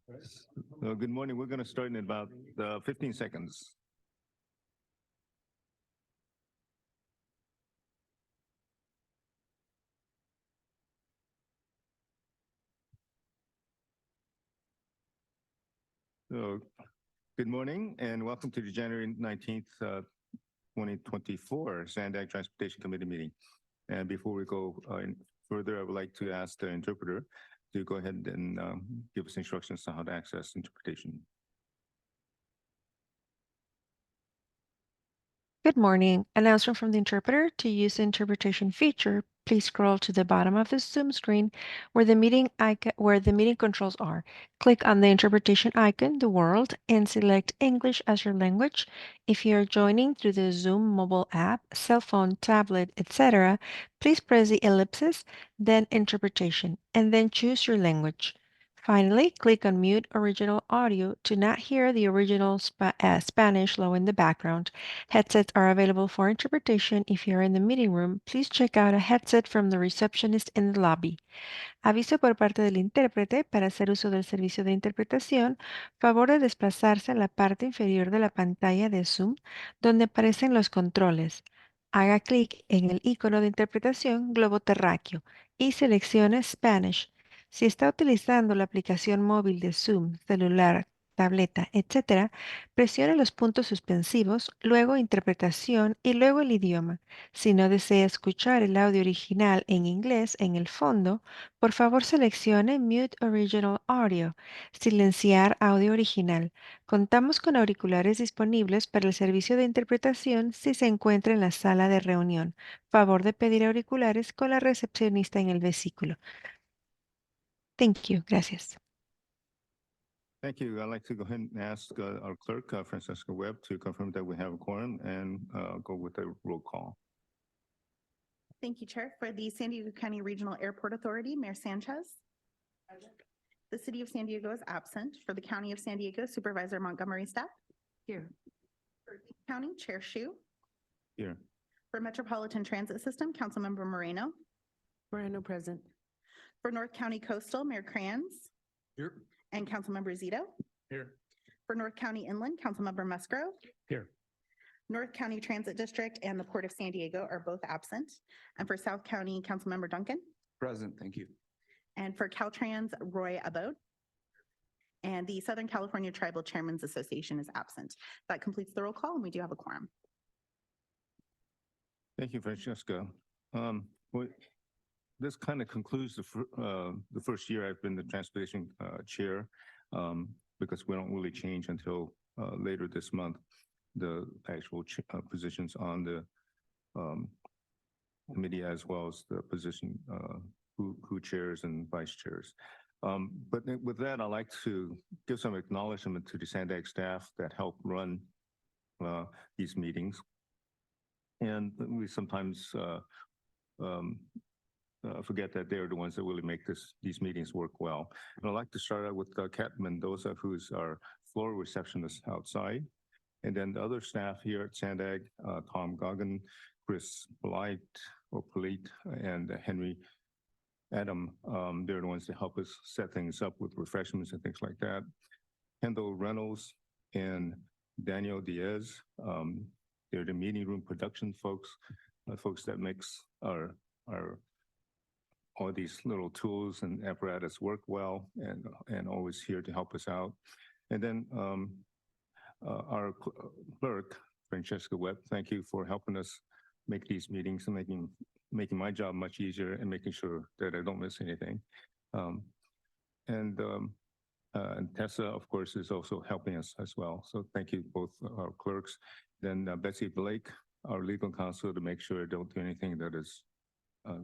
Good morning. We're going to start in about 15 seconds. So, good morning and welcome to the January 19th, 2024 SANDAG Transportation Committee meeting. And before we go further, I would like to ask the interpreter to go ahead and give us instructions on how to access interpretation. Good morning. Announcement from the interpreter. To use the interpretation feature, please scroll to the bottom of the Zoom screen where the meeting controls are. Click on the interpretation icon, the world, and select English as your language. If you are joining through the Zoom mobile app, cell phone, tablet, etc., please press the ellipsis, then interpretation, and then choose your language. Finally, click on Mute Original Audio to not hear the original Spanish low in the background. Headsets are available for interpretation. If you're in the meeting room, please check out a headset from the receptionist in the lobby. Aviso por parte del intérprete: para hacer uso del servicio de interpretación, favor de desplazarse a la parte inferior de la pantalla de Zoom, donde aparecen los controles. Haga clic en el icono de interpretación globo terráqueo y seleccione Spanish. Si está utilizando la aplicación móvil de Zoom, celular, tableta, etc., presione los puntos suspensivos, luego interpretación y luego el idioma. Si no desea escuchar el audio original en inglés en el fondo, por favor seleccione Mute Original Audio, silenciar audio original. Contamos con auriculares disponibles para el servicio de interpretación si se encuentra en la sala de reunión. Favor de pedir auriculares con la recepcionista en el vesículo. Thank you. Gracias. Thank you. I'd like to go ahead and ask our clerk, Francesca Webb, to confirm that we have a quorum and go with a roll call. Thank you, Chair. For the San Diego County Regional Airport Authority, Mayor Sanchez. The City of San Diego is absent. For the County of San Diego, Supervisor Montgomery staff. Here. For Lee County, Chair Shu. Here. For Metropolitan Transit System, Councilmember Moreno. Moreno present. For North County Coastal, Mayor Kranz. Here. And Councilmember Zito. Here. For North County Inland, Councilmember Musgrove. Here. North County Transit District and the Port of San Diego are both absent. And for South County, Councilmember Duncan. Present, thank you. And for Caltrans, Roy Abode. And the Southern California Tribal Chairmen's Association is absent. That completes the roll call, and we do have a quorum. Thank you, Francesca. This kind of concludes the first year I've been the transportation chair, because we don't really change until later this month, the actual positions on the committee, as well as the position who chairs and vice chairs. But with that, I'd like to give some acknowledgement to the SANDAG staff that help run these meetings. And we sometimes forget that they're the ones that really make these meetings work well. And I'd like to start out with Kat Mendoza, who's our floor receptionist outside. And then the other staff here at SANDAG, Tom Goggin, Chris Polite, and Henry Adam, they're the ones that help us set things up with refreshments and things like that. Kendall Reynolds and Daniel Diaz, they're the meeting room production folks, folks that makes our all these little tools and apparatus work well, and always here to help us out. And then our clerk, Francesca Webb, thank you for helping us make these meetings and making my job much easier and making sure that I don't miss anything. And Tessa, of course, is also helping us as well. So thank you, both our clerks. Then Betsy Blake, our legal counsel, to make sure I don't do anything that is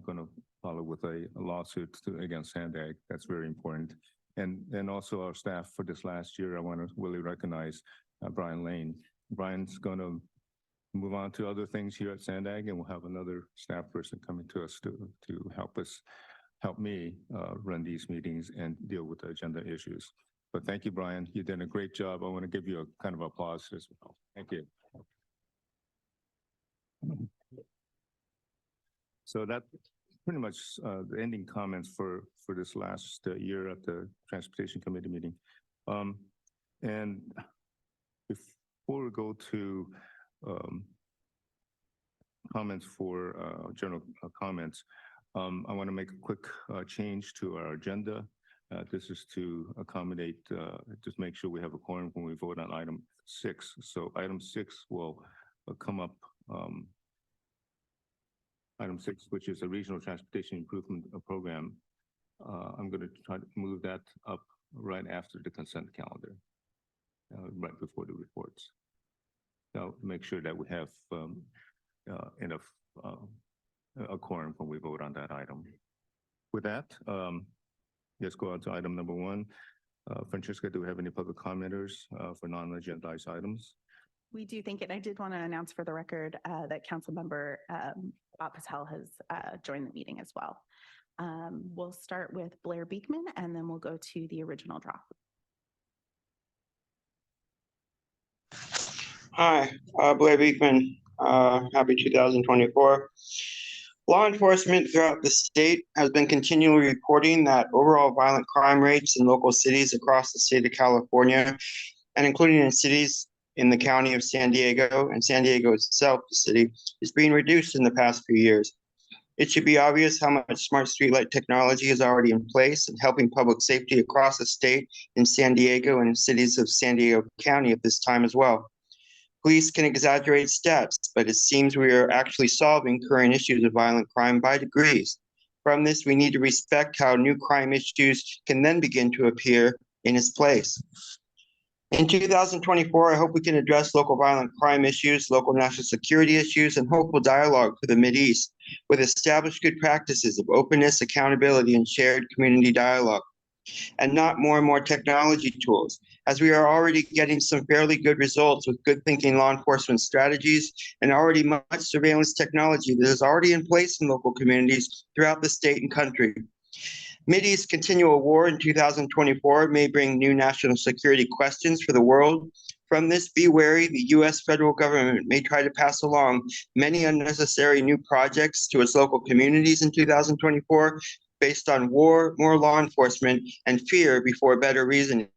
going to follow with a lawsuit against SANDAG. That's very important. And also our staff for this last year, I want to really recognize Brian Lane. Brian's going to move on to other things here at SANDAG, and we'll have another staff person coming to us to help me run these meetings and deal with the agenda issues. But thank you, Brian. You did a great job. I want to give you a kind of applause as well. Thank you. So that's pretty much the ending comments for this last year at the Transportation Committee meeting. And before we go to comments for general comments, I want to make a quick change to our agenda. This is to accommodate, just make sure we have a quorum when we vote on item 6. So item 6 will come up. Item 6, which is a regional transportation improvement program. I'm going to try to move that up right after the consent calendar, right before the reports. Now, make sure that we have enough a quorum when we vote on that item. With that, let's go on to item number 1. Francesca, do we have any public commenters for non-agendized items? We do think it. I did want to announce for the record that Councilmember Patel has joined the meeting as well. We'll start with Blair Beekman, and then we'll go to the original draw. Hi, Blair Beekman. Happy 2024. Law enforcement throughout the state has been continually reporting that overall violent crime rates in local cities across the state of California, and including in cities in the county of San Diego and San Diego itself, the city, is being reduced in the past few years. It should be obvious how much smart streetlight technology is already in place and helping public safety across the state in San Diego and in cities of San Diego County at this time as well. Police can exaggerate stats, but it seems we are actually solving current issues of violent crime by degrees. From this, we need to respect how new crime issues can then begin to appear in its place. In 2024, I hope we can address local violent crime issues, local national security issues, and hopeful dialogue for the Mideast with established good practices of openness, accountability, and shared community dialogue, and not more and more technology tools, as we are already getting some fairly good results with good thinking law enforcement strategies and already much surveillance technology that is already in place in local communities throughout the state and country. Mideast continual war in 2024 may bring new national security questions for the world. From this, be wary, the U.S. federal government may try to pass along many unnecessary new projects to its local communities in 2024 based on war, more law enforcement, and fear before better reasoning.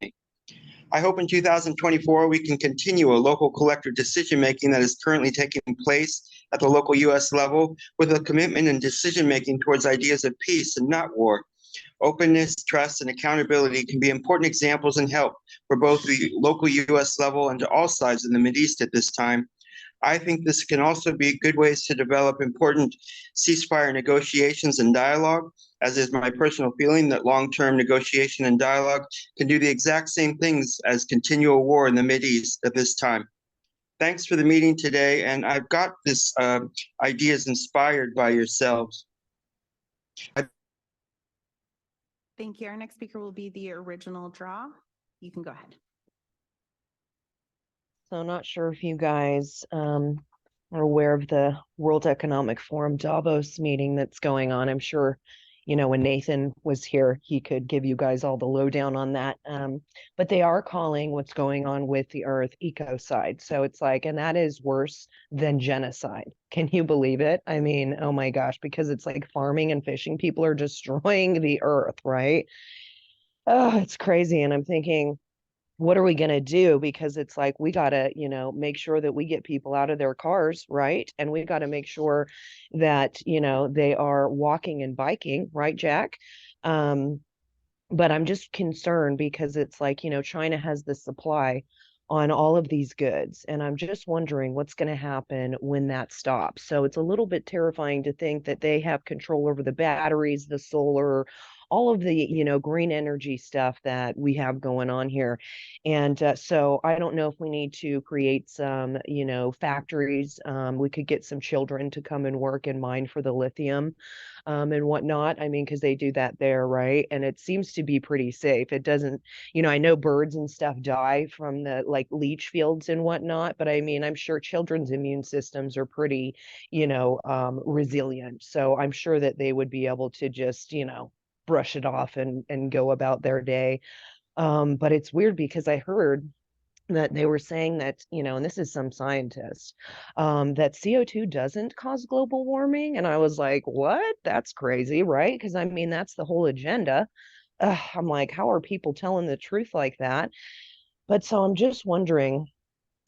I hope in 2024 we can continue a local collective decision-making that is currently taking place at the local U.S. level with a commitment and decision-making towards ideas of peace and not war. Openness, trust, and accountability can be important examples and help for both the local U.S. level and to all sides in the Mideast at this time. I think this can also be good ways to develop important ceasefire negotiations and dialogue, as is my personal feeling that long-term negotiation and dialogue can do the exact same things as continual war in the Mideast at this time. Thanks for the meeting today, and I've got this ideas inspired by yourselves. Thank you. Our next speaker will be the original draw. You can go ahead. So I'm not sure if you guys are aware of the World Economic Forum Davos meeting that's going on. I'm sure, you know, when Nathan was here, he could give you guys all the lowdown on that. But they are calling what's going on with the earth ecocide. So it's like, and that is worse than genocide. Can you believe it? I mean, oh my gosh, because it's like farming and fishing. People are destroying the earth, right? Oh, it's crazy. And I'm thinking, what are we going to do? Because it's like, we got to, you know, make sure that we get people out of their cars, right? And we got to make sure that, you know, they are walking and biking, right, Jack? But I'm just concerned because it's like, you know, China has the supply on all of these goods. And I'm just wondering what's going to happen when that stops. So it's a little bit terrifying to think that they have control over the batteries, the solar, all of the, you know, green energy stuff that we have going on here. And so I don't know if we need to create some, you know, factories. We could get some children to come and work and mine for the lithium and whatnot. I mean, because they do that there, right? And it seems to be pretty safe. It doesn't, you know, I know birds and stuff die from the like leach fields and whatnot, but I mean, I'm sure children's immune systems are pretty, you know, resilient. So I'm sure that they would be able to just, you know, brush it off and go about their day. But it's weird because I heard that they were saying that, you know, and this is some scientist, that CO2 doesn't cause global warming. And I was like, what? That's crazy, right? Because I mean, that's the whole agenda. I'm like, how are people telling the truth like that? But so I'm just wondering,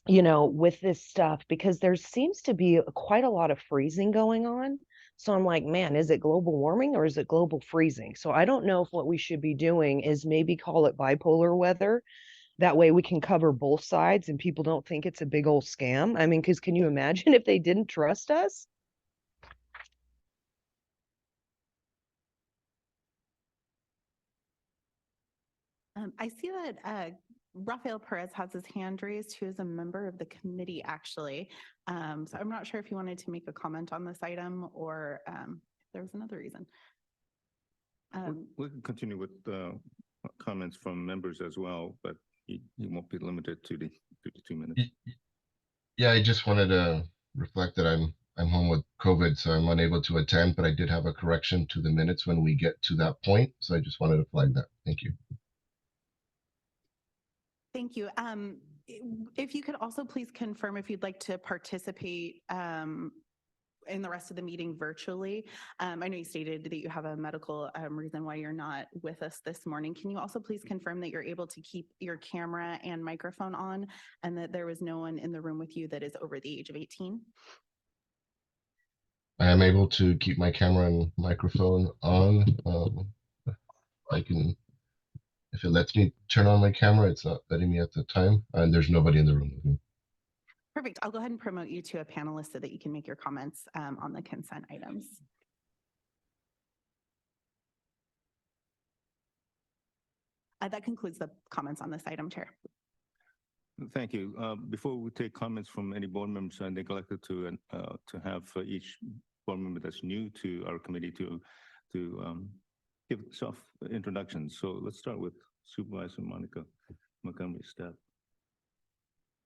with this stuff, because there seems to be quite a lot of freezing going on. So I'm like, man, is it global warming or is it global freezing? So I don't know if what we should be doing is maybe call it bipolar weather. That way we can cover both sides and people don't think it's a big old scam. I mean, because can you imagine if they didn't trust us? I see that Rafael Perez has his hand raised, who is a member of the committee, actually. So I'm not sure if you wanted to make a comment on this item or if there was another reason. We can continue with comments from members as well, but you won't be limited to the 2 minutes. Yeah, I just wanted to reflect that I'm home with COVID, so I'm unable to attend, but I did have a correction to the minutes when we get to that point. So I just wanted to flag that. Thank you. Thank you. If you could also please confirm if you'd like to participate in the rest of the meeting virtually. I know you stated that you have a medical reason why you're not with us this morning. Can you also please confirm that you're able to keep your camera and microphone on and that there was no one in the room with you that is over the age of 18? I am able to keep my camera and microphone on. I can, if it lets me turn on my camera, it's not letting me at the time, and there's nobody in the room with me. Perfect. I'll go ahead and promote you to a panelist so that you can make your comments on the consent items. That concludes the comments on this item, Chair. Thank you. Before we take comments from any board members, I neglected to have each board member that's new to our committee to give self introductions. So let's start with Supervisor Monica Montgomery Stepp.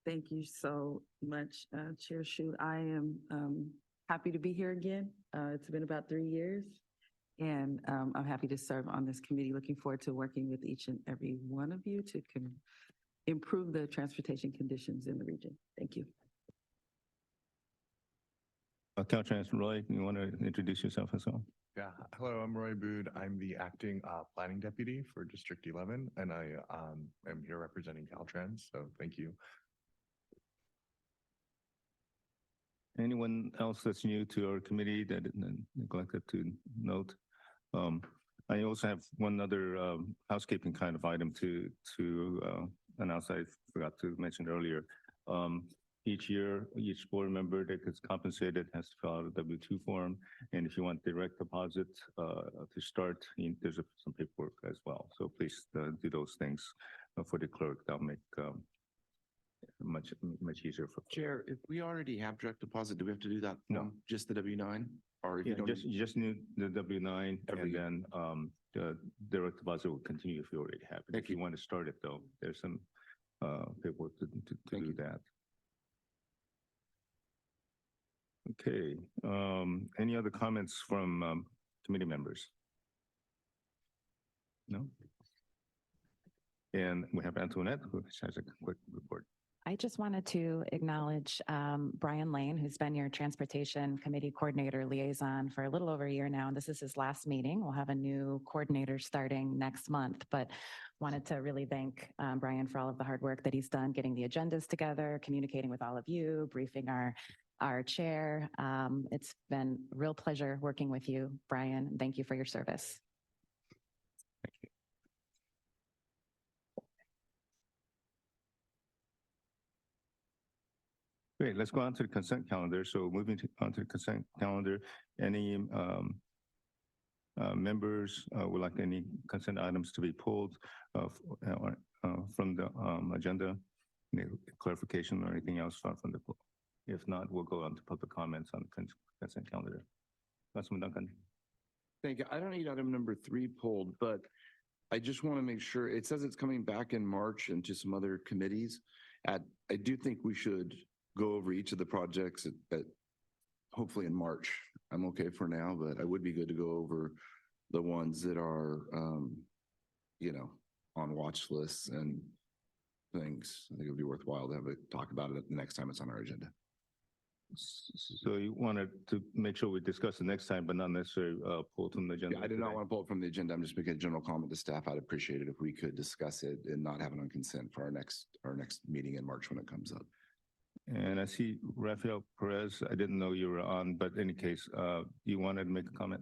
Thank you so much, Chair Shu. I am happy to be here again. It's been about 3 years, and I'm happy to serve on this committee. Looking forward to working with each and every one of you to improve the transportation conditions in the region. Thank you. Caltrans Roy, you want to introduce yourself as well? Yeah, hello, I'm Roy Bood. I'm the acting planning deputy for District 11, and I am here representing Caltrans, so thank you. Anyone else that's new to our committee that neglected to note? I also have one other housekeeping kind of item to announce. I forgot to mention earlier. Each year, each board member that gets compensated has to fill out a W-2 form. And if you want direct deposit to start, there's some paperwork as well. So please do those things for the clerk. That'll make much easier for Chair. If we already have direct deposit, do we have to do that? No, just the W-9, or if yeah, you just need the W-9, and then the direct deposit will continue if you already have it. If you want to start it though, there's some paperwork to do that. Okay. Any other comments from committee members? No. And we have Antoinette, who has a quick report. I just wanted to acknowledge Brian Lane, who's been your Transportation Committee Coordinator Liaison for a little over a year now, and this is his last meeting. We'll have a new coordinator starting next month, but wanted to really thank Brian for all of the hard work that he's done getting the agendas together, communicating with all of you, briefing our chair. It's been a real pleasure working with you, Brian. Thank you for your service. Thank you. Great, let's go on to the consent calendar. So moving on to the consent calendar, any members would like any consent items to be pulled from the agenda, any clarification or anything else from the floor? If not, we'll go on to public comments on the consent calendar. Councilman Duncan. Thank you. I don't need item number 3 pulled, but I just want to make sure, it says it's coming back in March and to some other committees. I do think we should go over each of the projects at hopefully in March. I'm okay for now, but I would be good to go over the ones that are, on watch lists and things. I think it would be worthwhile to have a talk about it the next time it's on our agenda. So you wanted to make sure we discuss it next time, but not necessarily pull it from the agenda. I did not today. want to pull it from the agenda. I'm just making a general comment to staff. I'd appreciate it if we could discuss it and not have it on consent for our next meeting in March when it comes up. And I see Rafael Perez, I didn't know you were on, but in any case, you wanted to make a comment?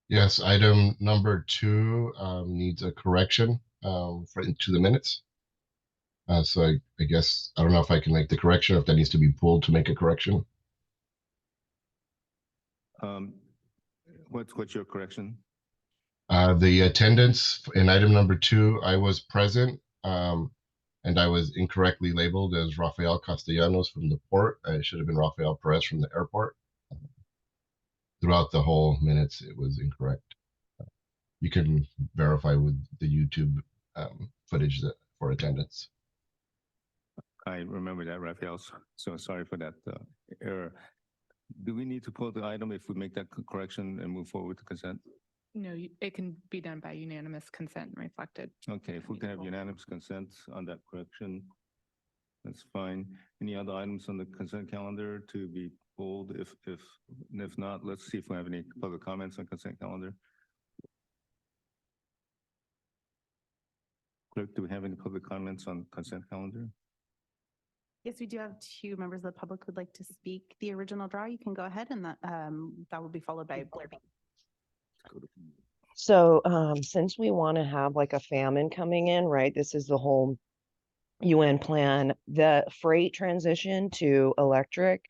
Yes, item number 2 needs a correction to the minutes. So I guess, I don't know if I can make the correction, or if that needs to be pulled to make a correction. What's your correction? The attendance in item number 2, I was present, and I was incorrectly labeled as Rafael Castellanos from the port. I should have been Rafael Perez from the airport. Throughout the whole minutes, it was incorrect. You can verify with the YouTube footage for attendance. I remember that, Rafael. So sorry for that error. Do we need to pull the item if we make that correction and move forward to consent? No, it can be done by unanimous consent and reflected. Okay, if we can have unanimous consent on that correction, that's fine. Any other items on the consent calendar to be pulled? If not, let's see if we have any public comments on consent calendar. Clerk, do we have any public comments on consent calendar? Yes, we do have 2 members of the public who would like to speak. The original draw, you can go ahead, and that will be followed by Blair. So since we want to have like a famine coming in, right? This is the whole UN plan, the freight transition to electric.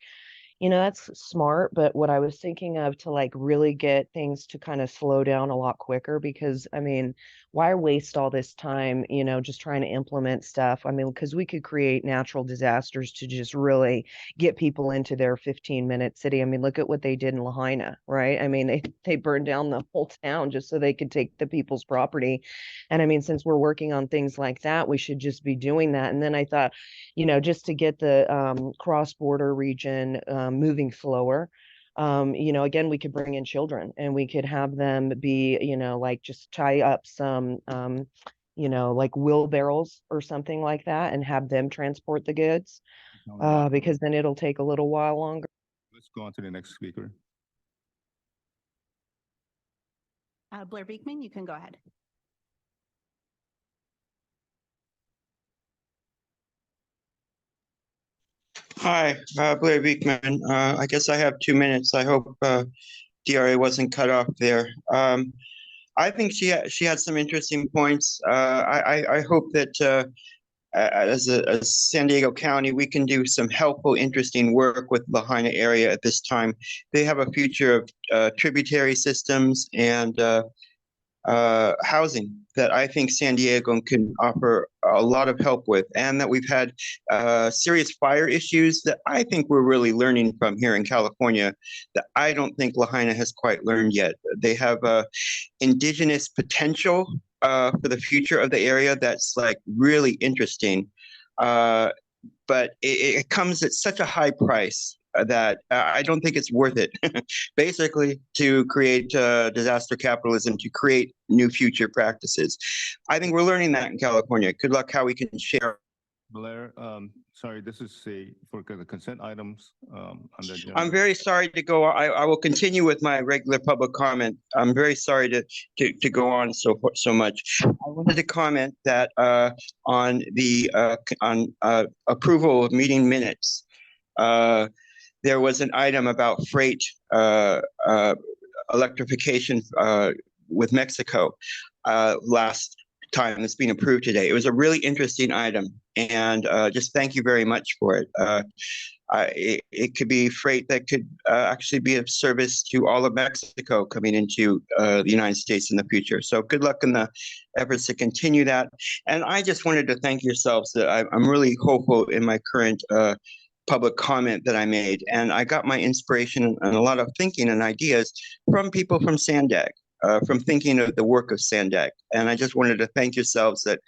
That's smart, but what I was thinking of to like really get things to kind of slow down a lot quicker, because I mean, why waste all this time, just trying to implement stuff? I mean, because we could create natural disasters to just really get people into their 15-minute city. I mean, look at what they did in Lahaina, right? I mean, they burned down the whole town just so they could take the people's property. And I mean, since we're working on things like that, we should just be doing that. And then I thought, just to get the cross-border region moving slower, again, we could bring in children and we could have them be, like just tie up some, like wheelbarrows or something like that and have them transport the goods, because then it'll take a little while longer. Let's go on to the next speaker. Blair Beekman, you can go ahead. Hi, Blair Beekman. I guess I have 2 minutes. I hope DRA wasn't cut off there. I think she had some interesting points. I hope that as San Diego County, we can do some helpful, interesting work with Lahaina area at this time. They have a future of tributary systems and housing that I think San Diego can offer a lot of help with, and that we've had serious fire issues that I think we're really learning from here in California that I don't think Lahaina has quite learned yet. They have indigenous potential for the future of the area that's like really interesting, but it comes at such a high price that I don't think it's worth it, basically, to create disaster capitalism, to create new future practices. I think we're learning that in California. Good luck how we can share. Blair, sorry, this is for the consent items on the agenda. I'm very sorry to go. I will continue with my regular public comment. I'm very sorry to go on so much. I wanted to comment that on the approval of meeting minutes. There was an item about freight electrification with Mexico last time that's being approved today. It was a really interesting item, and just thank you very much for it. It could be freight that could actually be of service to all of Mexico coming into the United States in the future. So good luck in the efforts to continue that. And I just wanted to thank yourselves that I'm really hopeful in my current public comment that I made. And I got my inspiration and a lot of thinking and ideas from people from SANDAG, from thinking of the work of SANDAG. And I just wanted to thank yourselves that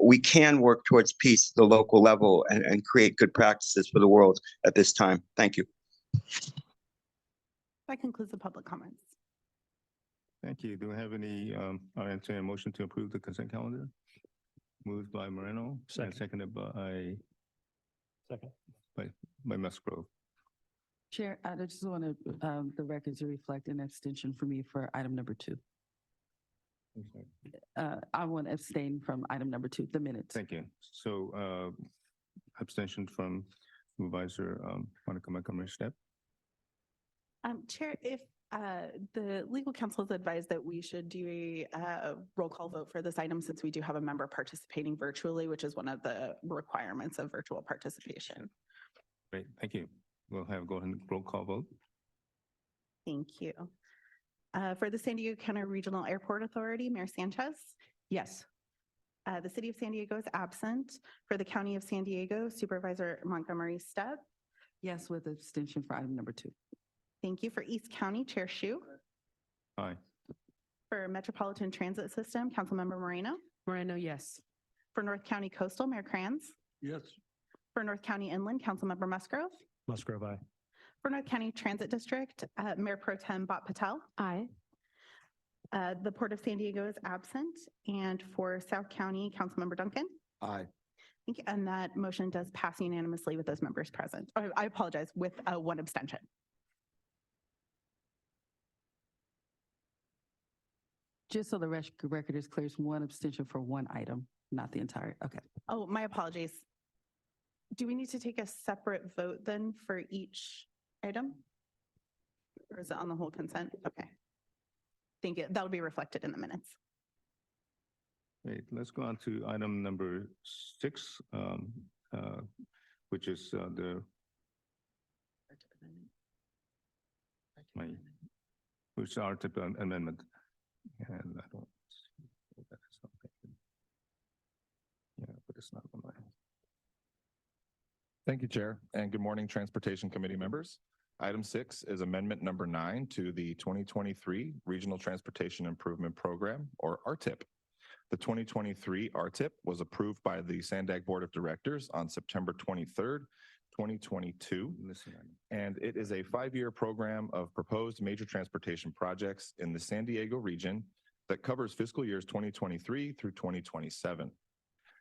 we can work towards peace at the local level and create good practices for the world at this time. Thank you. That concludes the public comments. Thank you. Do we have any, I entertain a motion to approve the consent calendar? Moved by Moreno and seconded by? Second. By Musgrove. Chair, I just want to, the record to reflect an abstention for me for item number 2. I want to abstain from item number 2, the minutes. Thank you. So abstention from Supervisor Monica Montgomery-Stepp. Chair, if the legal counsel has advised that we should do a roll call vote for this item since we do have a member participating virtually, which is one of the requirements of virtual participation. Great, thank you. We'll go ahead and roll call vote. Thank you. For the San Diego County Regional Airport Authority, Mayor Sanchez. Yes. The City of San Diego is absent. For the County of San Diego, Supervisor Montgomery-Stepp. Yes, with abstention for item number 2. Thank you. For East County, Chair Shu. Aye. For Metropolitan Transit System, Councilmember Moreno. Moreno, yes. For North County Coastal, Mayor Kranz. Yes. For North County Inland, Councilmember Musgrove. Musgrove, aye. For North County Transit District, Mayor Pro Tem Bhat Patel. Aye. The Port of San Diego is absent. And for South County, Councilmember Duncan. Aye. Thank you. And that motion does pass unanimously with those members present. Oh, I apologize, with one abstention. Just so the record is clear, it's 1 abstention for 1 item, not the entire, okay. Oh, my apologies. Do we need to take a separate vote then for each item? Or is it on the whole consent? Okay. Thank you. That'll be reflected in the minutes. Great, let's go on to item number 6, which is which is our type of amendment. And I don't see that is something. Yeah, but it's not on my. Thank you, Chair, and good morning, Transportation Committee members. Item 6 is amendment number 9 to the 2023 Regional Transportation Improvement Program, or RTIP. The 2023 RTIP was approved by the SANDAG Board of Directors on September 23rd, 2022, and it is a 5-year program of proposed major transportation projects in the San Diego region that covers fiscal years 2023 through 2027.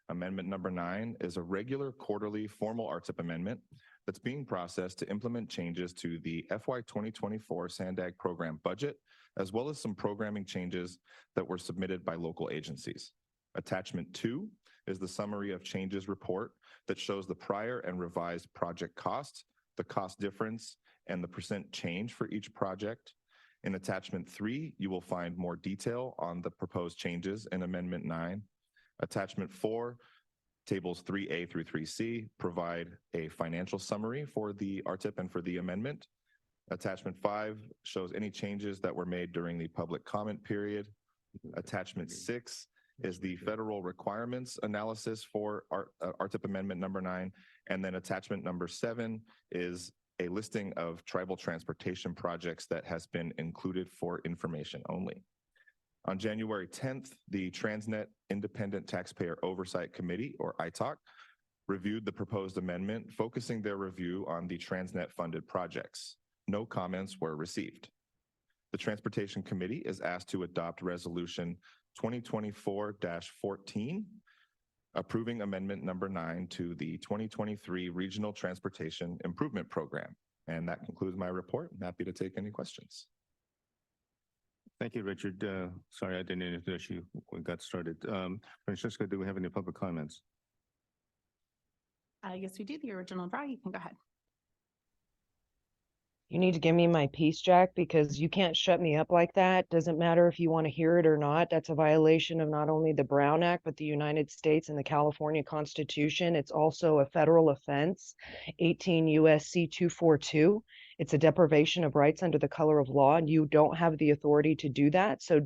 Amendment number 9 is a regular quarterly formal RTIP amendment that's being processed to implement changes to the FY 2024 SANDAG program budget, as well as some programming changes that were submitted by local agencies. Attachment 2 is the summary of changes report that shows the prior and revised project costs, the cost difference, and the % change for each project. In attachment 3, you will find more detail on the proposed changes in Amendment 9. Attachment 4, tables 3A through 3C provide a financial summary for the RTIP and for the amendment. Attachment 5 shows any changes that were made during the public comment period. Attachment 6 is the federal requirements analysis for RTIP amendment number 9. And then attachment number 7 is a listing of tribal transportation projects that has been included for information only. On January 10th, the Transnet Independent Taxpayer Oversight Committee, or ITOC, reviewed the proposed amendment, focusing their review on the Transnet-funded projects. No comments were received. The Transportation Committee is asked to adopt Resolution 2024-14, approving amendment number 9 to the 2023 Regional Transportation Improvement Program. And that concludes my report. I'm happy to take any questions. Thank you, Richard. Sorry, I didn't introduce you when we got started. Francesca, do we have any public comments? Yes, we do. The original draw. You can go ahead. You need to give me my piece, Jack, because you can't shut me up like that. Doesn't matter if you want to hear it or not. That's a violation of not only the Brown Act, but the United States and the California Constitution. It's also a federal offense, 18 U.S.C. 242. It's a deprivation of rights under the color of law, and you don't have the authority to do that. So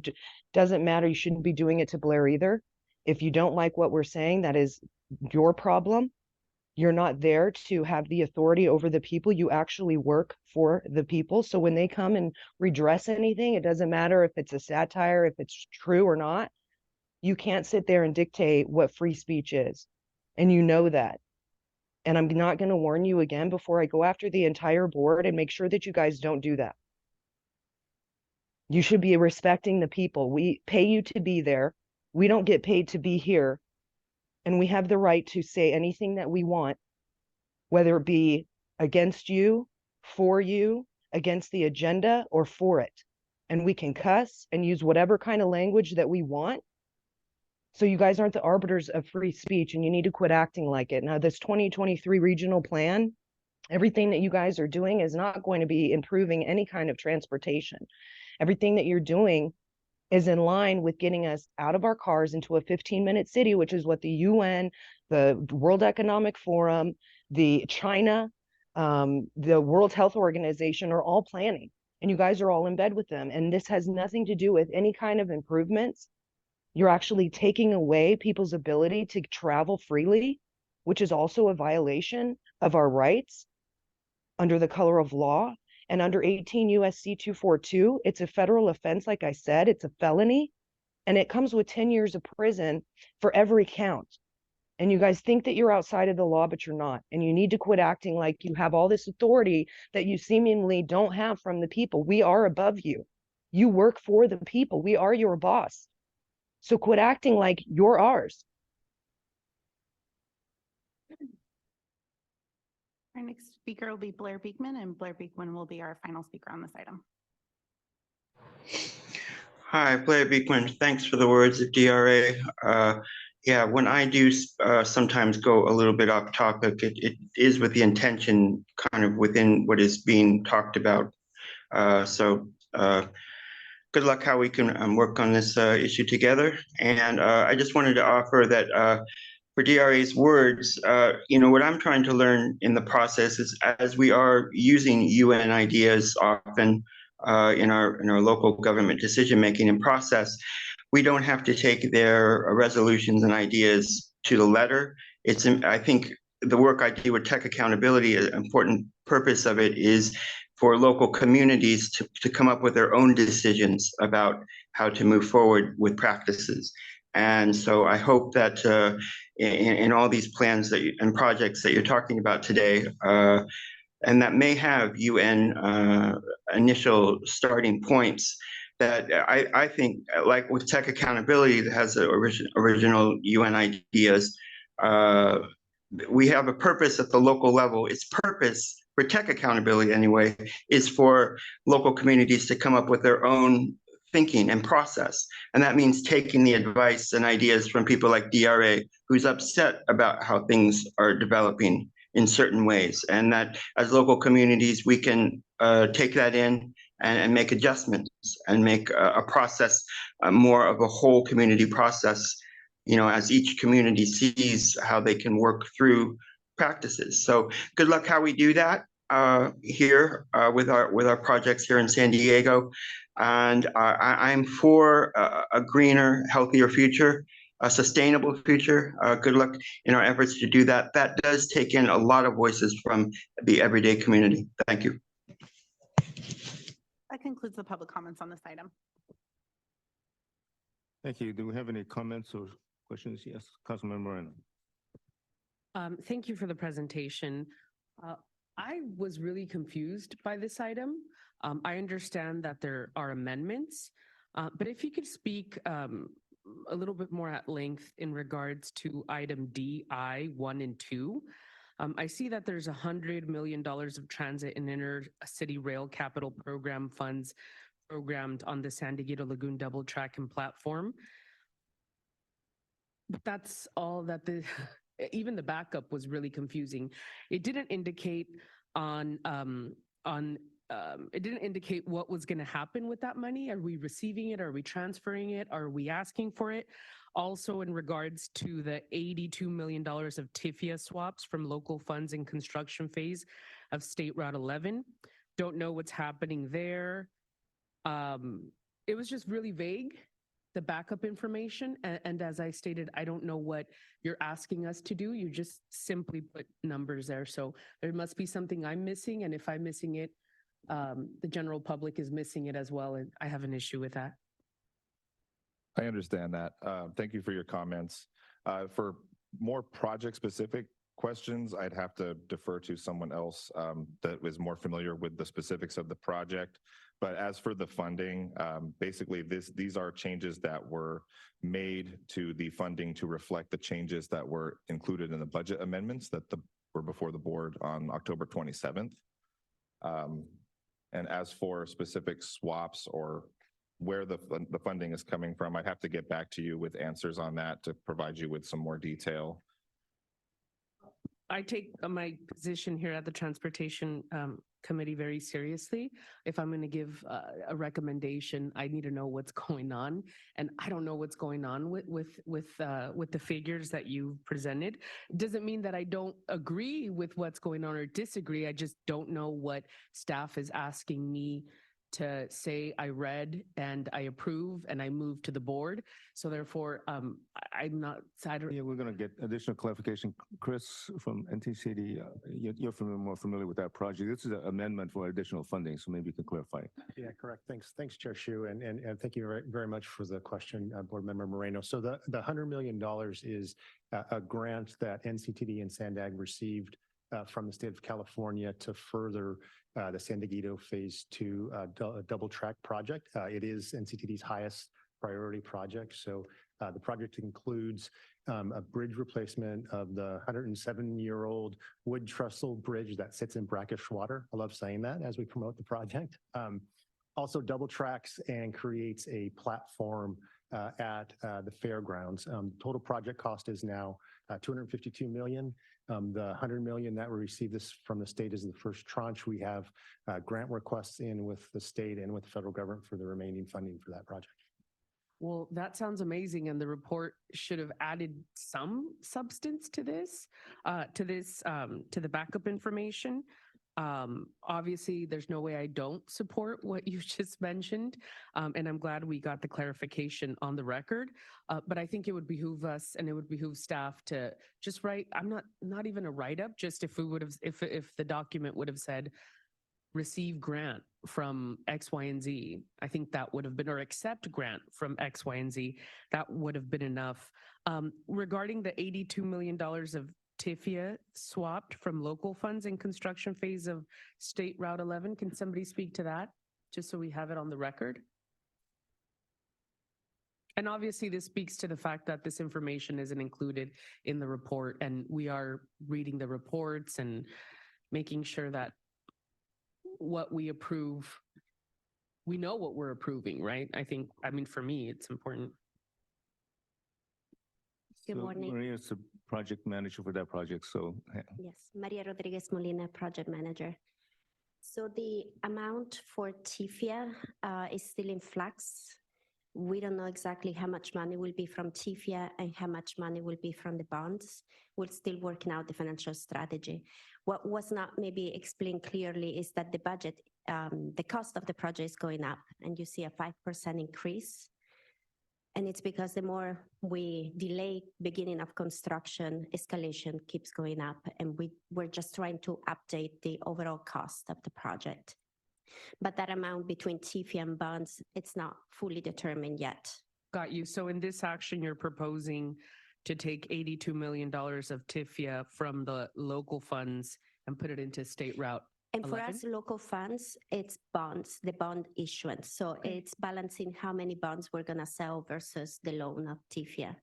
doesn't matter. You shouldn't be doing it to Blair either. If you don't like what we're saying, that is your problem. You're not there to have the authority over the people. You actually work for the people. So when they come and redress anything, it doesn't matter if it's a satire, if it's true or not. You can't sit there and dictate what free speech is. And you know that. And I'm not going to warn you again before I go after the entire board and make sure that you guys don't do that. You should be respecting the people. We pay you to be there. We don't get paid to be here. And we have the right to say anything that we want, whether it be against you, for you, against the agenda, or for it. And we can cuss and use whatever kind of language that we want. So you guys aren't the arbiters of free speech, and you need to quit acting like it. Now, this 2023 regional plan, everything that you guys are doing is not going to be improving any kind of transportation. Everything that you're doing is in line with getting us out of our cars into a 15-minute city, which is what the UN, the World Economic Forum, the China, the World Health Organization are all planning. And you guys are all in bed with them. And this has nothing to do with any kind of improvements. You're actually taking away people's ability to travel freely, which is also a violation of our rights under the color of law. And under 18 USC 242, it's a federal offense. Like I said, it's a felony, and it comes with 10 years of prison for every count. And you guys think that you're outside of the law, but you're not. And you need to quit acting like you have all this authority that you seemingly don't have from the people. We are above you. You work for the people. We are your boss. So quit acting like you're ours. Our next speaker will be Blair Beekman, and Blair Beekman will be our final speaker on this item. Hi, Blair Beekman. Thanks for the words of DRA. Yeah, when I do sometimes go a little bit off topic, it is with the intention kind of within what is being talked about. So good luck how we can work on this issue together. And I just wanted to offer that for DRA's words, what I'm trying to learn in the process is, as we are using UN ideas often in our local government decision-making and process, we don't have to take their resolutions and ideas to the letter. I think the work I do with tech accountability, an important purpose of it is for local communities to come up with their own decisions about how to move forward with practices. And so I hope that in all these plans and projects that you're talking about today, and that may have UN initial starting points, that I think, like with tech accountability that has the original UN ideas, we have a purpose at the local level. Its purpose for tech accountability anyway is for local communities to come up with their own thinking and process. And that means taking the advice and ideas from people like DRA, who's upset about how things are developing in certain ways. And that as local communities, we can take that in and make adjustments and make a process more of a whole community process, as each community sees how they can work through practices. So good luck how we do that here with our projects here in San Diego. And I'm for a greener, healthier future, a sustainable future. Good luck in our efforts to do that. That does take in a lot of voices from the everyday community. Thank you. That concludes the public comments on this item. Thank you. Do we have any comments or questions? Yes, Councilmember Moreno. Thank you for the presentation. I was really confused by this item. I understand that there are amendments, but if you could speak a little bit more at length in regards to item DI 1 and 2. I see that there's $100 million of transit and inner city rail capital program funds programmed on the San Diego Lagoon double track and platform. But that's all that even the backup was really confusing. It didn't indicate it didn't indicate what was going to happen with that money. Are we receiving it? Are we transferring it? Are we asking for it? Also, in regards to the $82 million of TIFIA swaps from local funds in construction phase of State Route 11. Don't know what's happening there. It was just really vague, the backup information. And as I stated, I don't know what you're asking us to do. You just simply put numbers there. So there must be something I'm missing. And if I'm missing it, the general public is missing it as well. And I have an issue with that. I understand that. Thank you for your comments. For more project-specific questions, I'd have to defer to someone else that is more familiar with the specifics of the project. But as for the funding, basically these are changes that were made to the funding to reflect the changes that were included in the budget amendments that were before the board on October 27th. And as for specific swaps or where the funding is coming from, I'd have to get back to you with answers on that to provide you with some more detail. I take my position here at the Transportation Committee very seriously. If I'm going to give a recommendation, I need to know what's going on, and I don't know what's going on with the figures that you presented. Doesn't mean that I don't agree with what's going on or disagree. I just don't know what staff is asking me to say I read and I approve and I move to the board. So therefore, I'm not. Yeah, we're going to get additional clarification. Chris from NTCD, you're more familiar with that project. This is an amendment for additional funding, so maybe you can clarify. Yeah, correct. Thanks, Chair Shu, and thank you very much for the question, Board Member Moreno. So the $100 million is a grant that NCTD and SANDAG received from the state of California to further the San Diego Phase 2 double track project. It is NCTD's highest priority project. So the project includes a bridge replacement of the 107-year-old wood trestle bridge that sits in brackish water. I love saying that as we promote the project. Also double tracks and creates a platform at the fairgrounds. Total project cost is now $252 million. The $100 million that we received this from the state is the first tranche. We have grant requests in with the state and with the federal government for the remaining funding for that project. Well, that sounds amazing, and the report should have added some substance to this, to the backup information. Obviously, there's no way I don't support what you just mentioned, and I'm glad we got the clarification on the record. But I think it would behoove us and it would behoove staff to just write. I'm not even a write up. Just if we would have, if the document would have said, receive grant from X, Y, and Z. I think that would have been, or accept grant from X, Y, and Z. That would have been enough. Regarding the $82 million of TIFIA swapped from local funds in construction phase of State Route 11, can somebody speak to that? Just so we have it on the record. And obviously this speaks to the fact that this information isn't included in the report, and we are reading the reports and making sure that what we approve, we know what we're approving, right? I mean, for me, it's important. Good morning. Maria's the project manager for that project, so. Yes, Maria Rodriguez Molina, project manager. So the amount for TIFIA is still in flux. We don't know exactly how much money will be from TIFIA and how much money will be from the bonds. We're still working out the financial strategy. What was not maybe explained clearly is that the budget, the cost of the project is going up, and you see a 5% increase. And it's because the more we delay beginning of construction, escalation keeps going up, and we're just trying to update the overall cost of the project. But that amount between TIFIA and bonds, it's not fully determined yet. Got you. So in this action, you're proposing to take $82 million of TIFIA from the local funds and put it into State Route 11? And for us, local funds, it's bonds, the bond issuance. So it's balancing how many bonds we're going to sell versus the loan of TIFIA.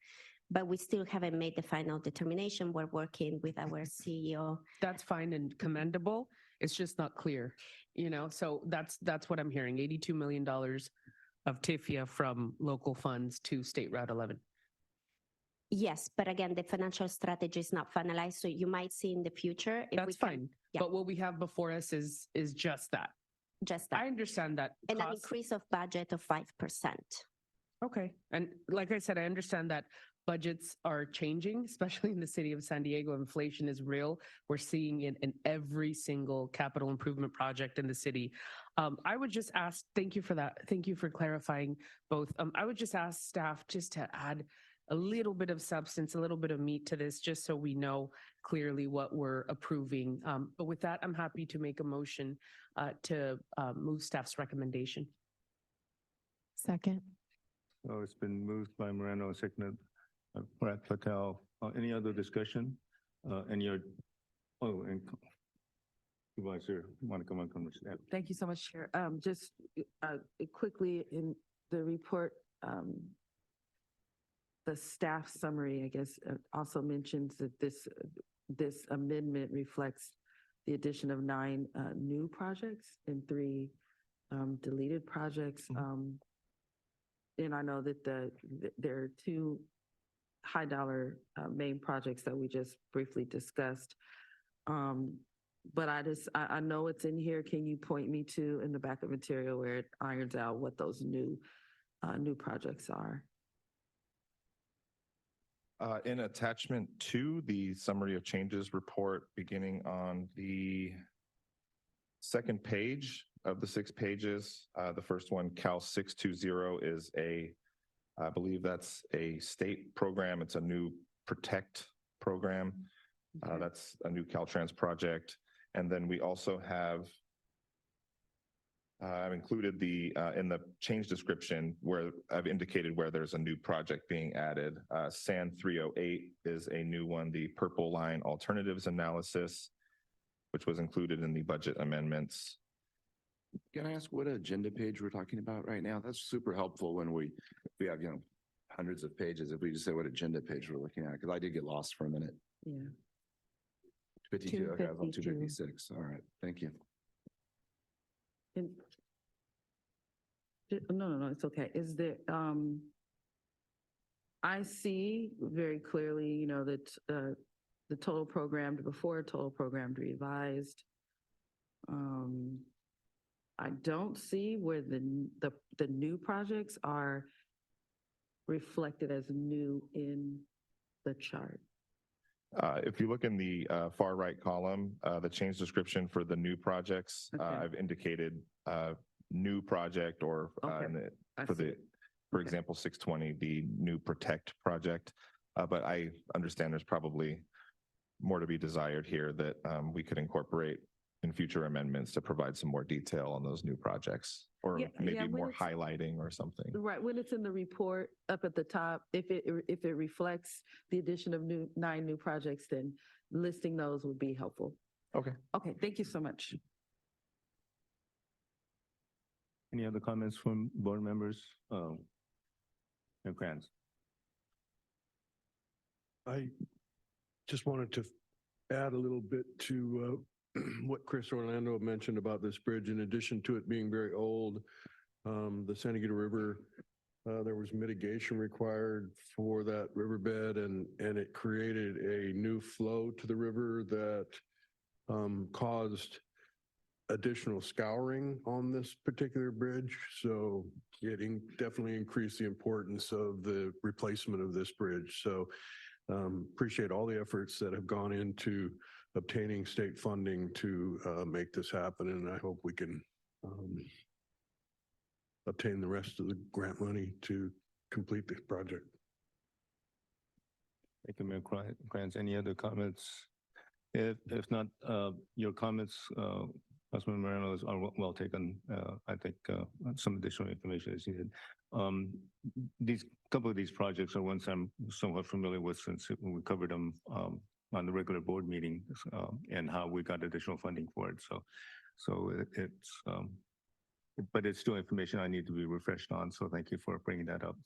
But we still haven't made the final determination. We're working with our CEO. That's fine and commendable. It's just not clear, you know? So that's what I'm hearing, $82 million of TIFIA from local funds to State Route 11. Yes, but again, the financial strategy is not finalized, so you might see in the future. If That's fine. Yeah. But what we have before us is just that. Just that. I understand that. And an increase of budget of 5%. Okay. And like I said, I understand that budgets are changing, especially in the city of San Diego. Inflation is real. We're seeing it in every single capital improvement project in the city. I would just ask, thank you for that. Thank you for clarifying both. I would just ask staff just to add a little bit of substance, a little bit of meat to this, just so we know clearly what we're approving. But with that, I'm happy to make a motion to move staff's recommendation. Second. So it's been moved by Moreno, seconded by Brad Patel. Any other discussion? And Supervisor, you want to come on? Thank you so much, Chair. Just quickly in the report, the staff summary, I guess, also mentions that this amendment reflects the addition of 9 new projects and 3 deleted projects. And I know that there are 2 high dollar main projects that we just briefly discussed. But I know it's in here. Can you point me to in the back of material where it irons out what those new projects are? In attachment 2, the summary of changes report beginning on the second page of the 6 pages. The first one, Cal 620, is I believe that's a state program. It's a new Protect program. That's a new Caltrans project. And then we also have, I've included in the change description where I've indicated where there's a new project being added. SAN 308 is a new one, the Purple Line Alternatives Analysis, which was included in the budget amendments. Can I ask what agenda page we're talking about right now? That's super helpful when we have, hundreds of pages. If we just say what agenda page we're looking at, because I did get lost for a minute. Yeah. 52, okay, I was on 252. 256. All right, thank you. No, it's okay. Is there, I see very clearly, that the total programmed before, total programmed revised. I don't see where the new projects are reflected as new in the chart. If you look in the far right column, the change description for the new projects, Okay. I've indicated new project or Okay. for example, 620, the new Protect project. But I understand there's probably more to be desired here that we could incorporate in future amendments to provide some more detail on those new projects, or maybe when more it's- highlighting or something. Right, when it's in the report up at the top, if it reflects the addition of 9 new projects, then listing those would be helpful. Okay. Okay, thank you so much. Any other comments from board members? And Grants? I just wanted to add a little bit to what Chris Orlando mentioned about this bridge. In addition to it being very old, the Santa Ana River, there was mitigation required for that riverbed, and it created a new flow to the river that caused additional scouring on this particular bridge. So it definitely increased the importance of the replacement of this bridge. So appreciate all the efforts that have gone into obtaining state funding to make this happen. And I hope we can obtain the rest of the grant money to complete this project. Thank you, Mayor Grants. Any other comments? If not, your comments, Councilman Moreno, are well taken. I think some additional information is needed. These couple of these projects are ones I'm somewhat familiar with since we covered them on the regular board meeting and how we got additional funding for it. But it's still information I need to be refreshed on. So thank you for bringing that up.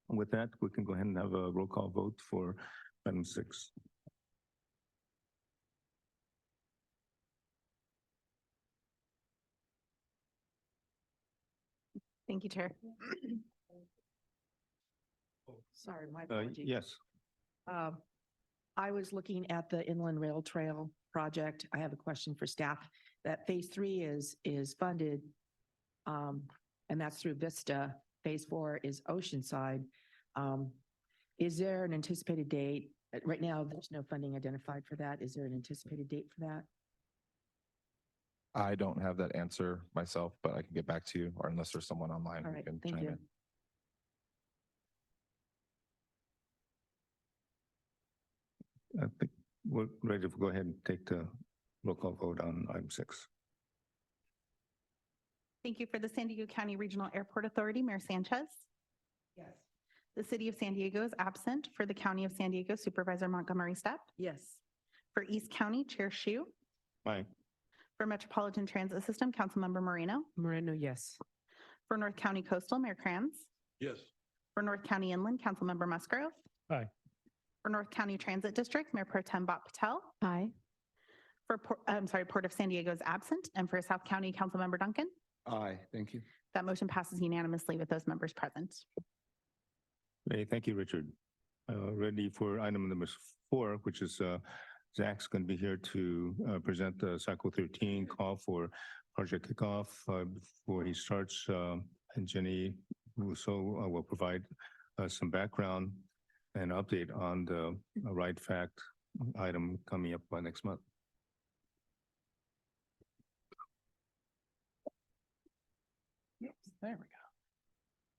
With that, we can go ahead and have a roll call vote for item 6. Thank you, Chair. Sorry, my apologies. Yes. I was looking at the Inland Rail Trail project. I have a question for staff. That phase 3 is funded, and that's through Vista. Phase 4 is Oceanside. Is there an anticipated date? Right now, there's no funding identified for that. Is there an anticipated date for that? I don't have that answer myself, but I can get back to you, or unless there's someone online All who right, can thank chime you. in. I think we're ready to go ahead and take the roll call vote on item 6. Thank you. For the San Diego County Regional Airport Authority, Mayor Sanchez. Yes. The City of San Diego is absent. For the County of San Diego, Supervisor Montgomery Stepp. Yes. For East County, Chair Shu. Aye. For Metropolitan Transit System, Councilmember Moreno. Moreno, yes. For North County Coastal, Mayor Kranz. Yes. For North County Inland, Councilmember Musgrove. Aye. For North County Transit District, Mayor Pro Tem Bhat Patel. Aye. Port of San Diego is absent, and for South County, Councilmember Duncan. Aye, thank you. That motion passes unanimously with those members present. Hey, thank you, Richard. Ready for item number 4, which is Zach's going to be here to present the cycle 13 call for project kickoff. Before he starts, and Jenny will provide some background and update on the right fact item coming up by next month. There we go.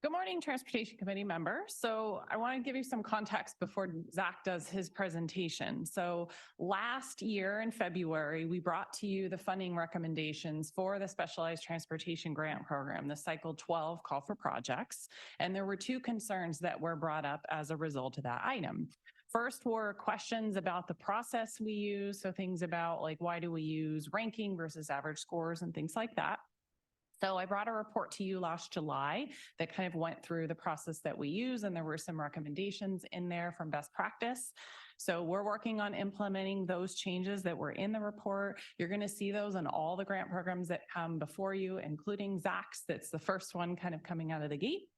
Good morning, Transportation Committee members. So I want to give you some context before Zach does his presentation. So last year in February, we brought to you the funding recommendations for the Specialized Transportation Grant Program, the Cycle 12 Call for Projects. And there were 2 concerns that were brought up as a result of that item. First were questions about the process we use. So things about like, why do we use ranking versus average scores and things like that. So I brought a report to you last July that kind of went through the process that we use, and there were some recommendations in there from best practice. So we're working on implementing those changes that were in the report. You're going to see those in all the grant programs that come before you, including Zach's. That's the first one kind of coming out of the gate.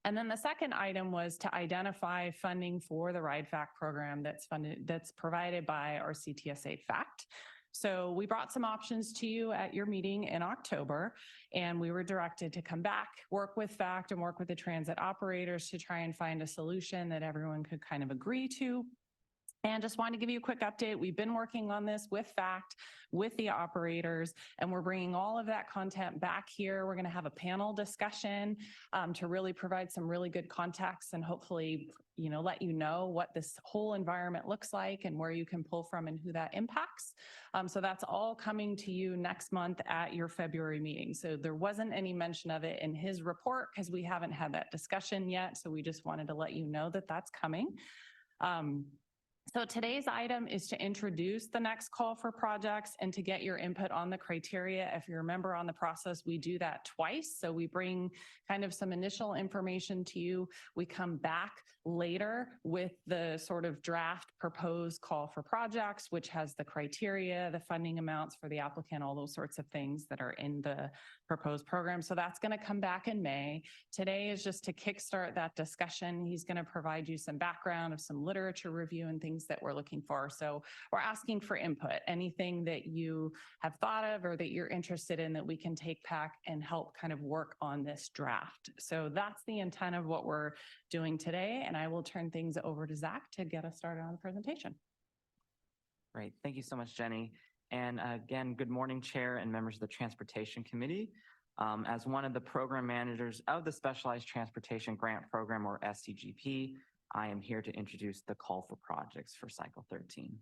And then the second item was to identify funding for the Ride Fact program that's provided by our CTSA FACT. So we brought some options to you at your meeting in October, and we were directed to come back, work with FACT and work with the transit operators to try and find a solution that everyone could kind of agree to. And just wanted to give you a quick update. We've been working on this with FACT, with the operators, and we're bringing all of that content back here. We're going to have a panel discussion to really provide some really good context and hopefully, let you know what this whole environment looks like and where you can pull from and who that impacts. So that's all coming to you next month at your February meeting. So there wasn't any mention of it in his report because we haven't had that discussion yet. So we just wanted to let you know that that's coming. So today's item is to introduce the next call for projects and to get your input on the criteria. If you remember on the process, we do that twice. So we bring kind of some initial information to you. We come back later with the sort of draft proposed call for projects, which has the criteria, the funding amounts for the applicant, all those sorts of things that are in the proposed program. So that's going to come back in May. Today is just to kickstart that discussion. He's going to provide you some background of some literature review and things that we're looking for. So we're asking for input, anything that you have thought of or that you're interested in that we can take back and help kind of work on this draft. So that's the intent of what we're doing today. And I will turn things over to Zach to get us started on the presentation. Great. Thank you so much, Jenny. And again, good morning, Chair and members of the Transportation Committee. As one of the program managers of the Specialized Transportation Grant Program, or STGP, I am here to introduce the call for projects for Cycle 13.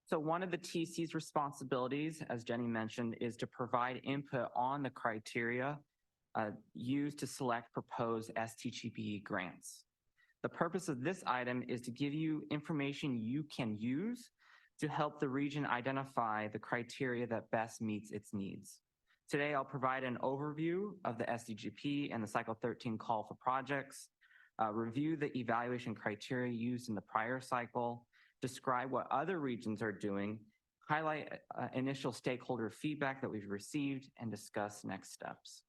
So one of the TC's responsibilities, as Jenny mentioned, is to provide input on the criteria used to select proposed STGP grants. The purpose of this item is to give you information you can use to help the region identify the criteria that best meets its needs. Today, I'll provide an overview of the SDGP and the Cycle 13 call for projects, review the evaluation criteria used in the prior cycle, describe what other regions are doing, highlight initial stakeholder feedback that we've received, and discuss next steps.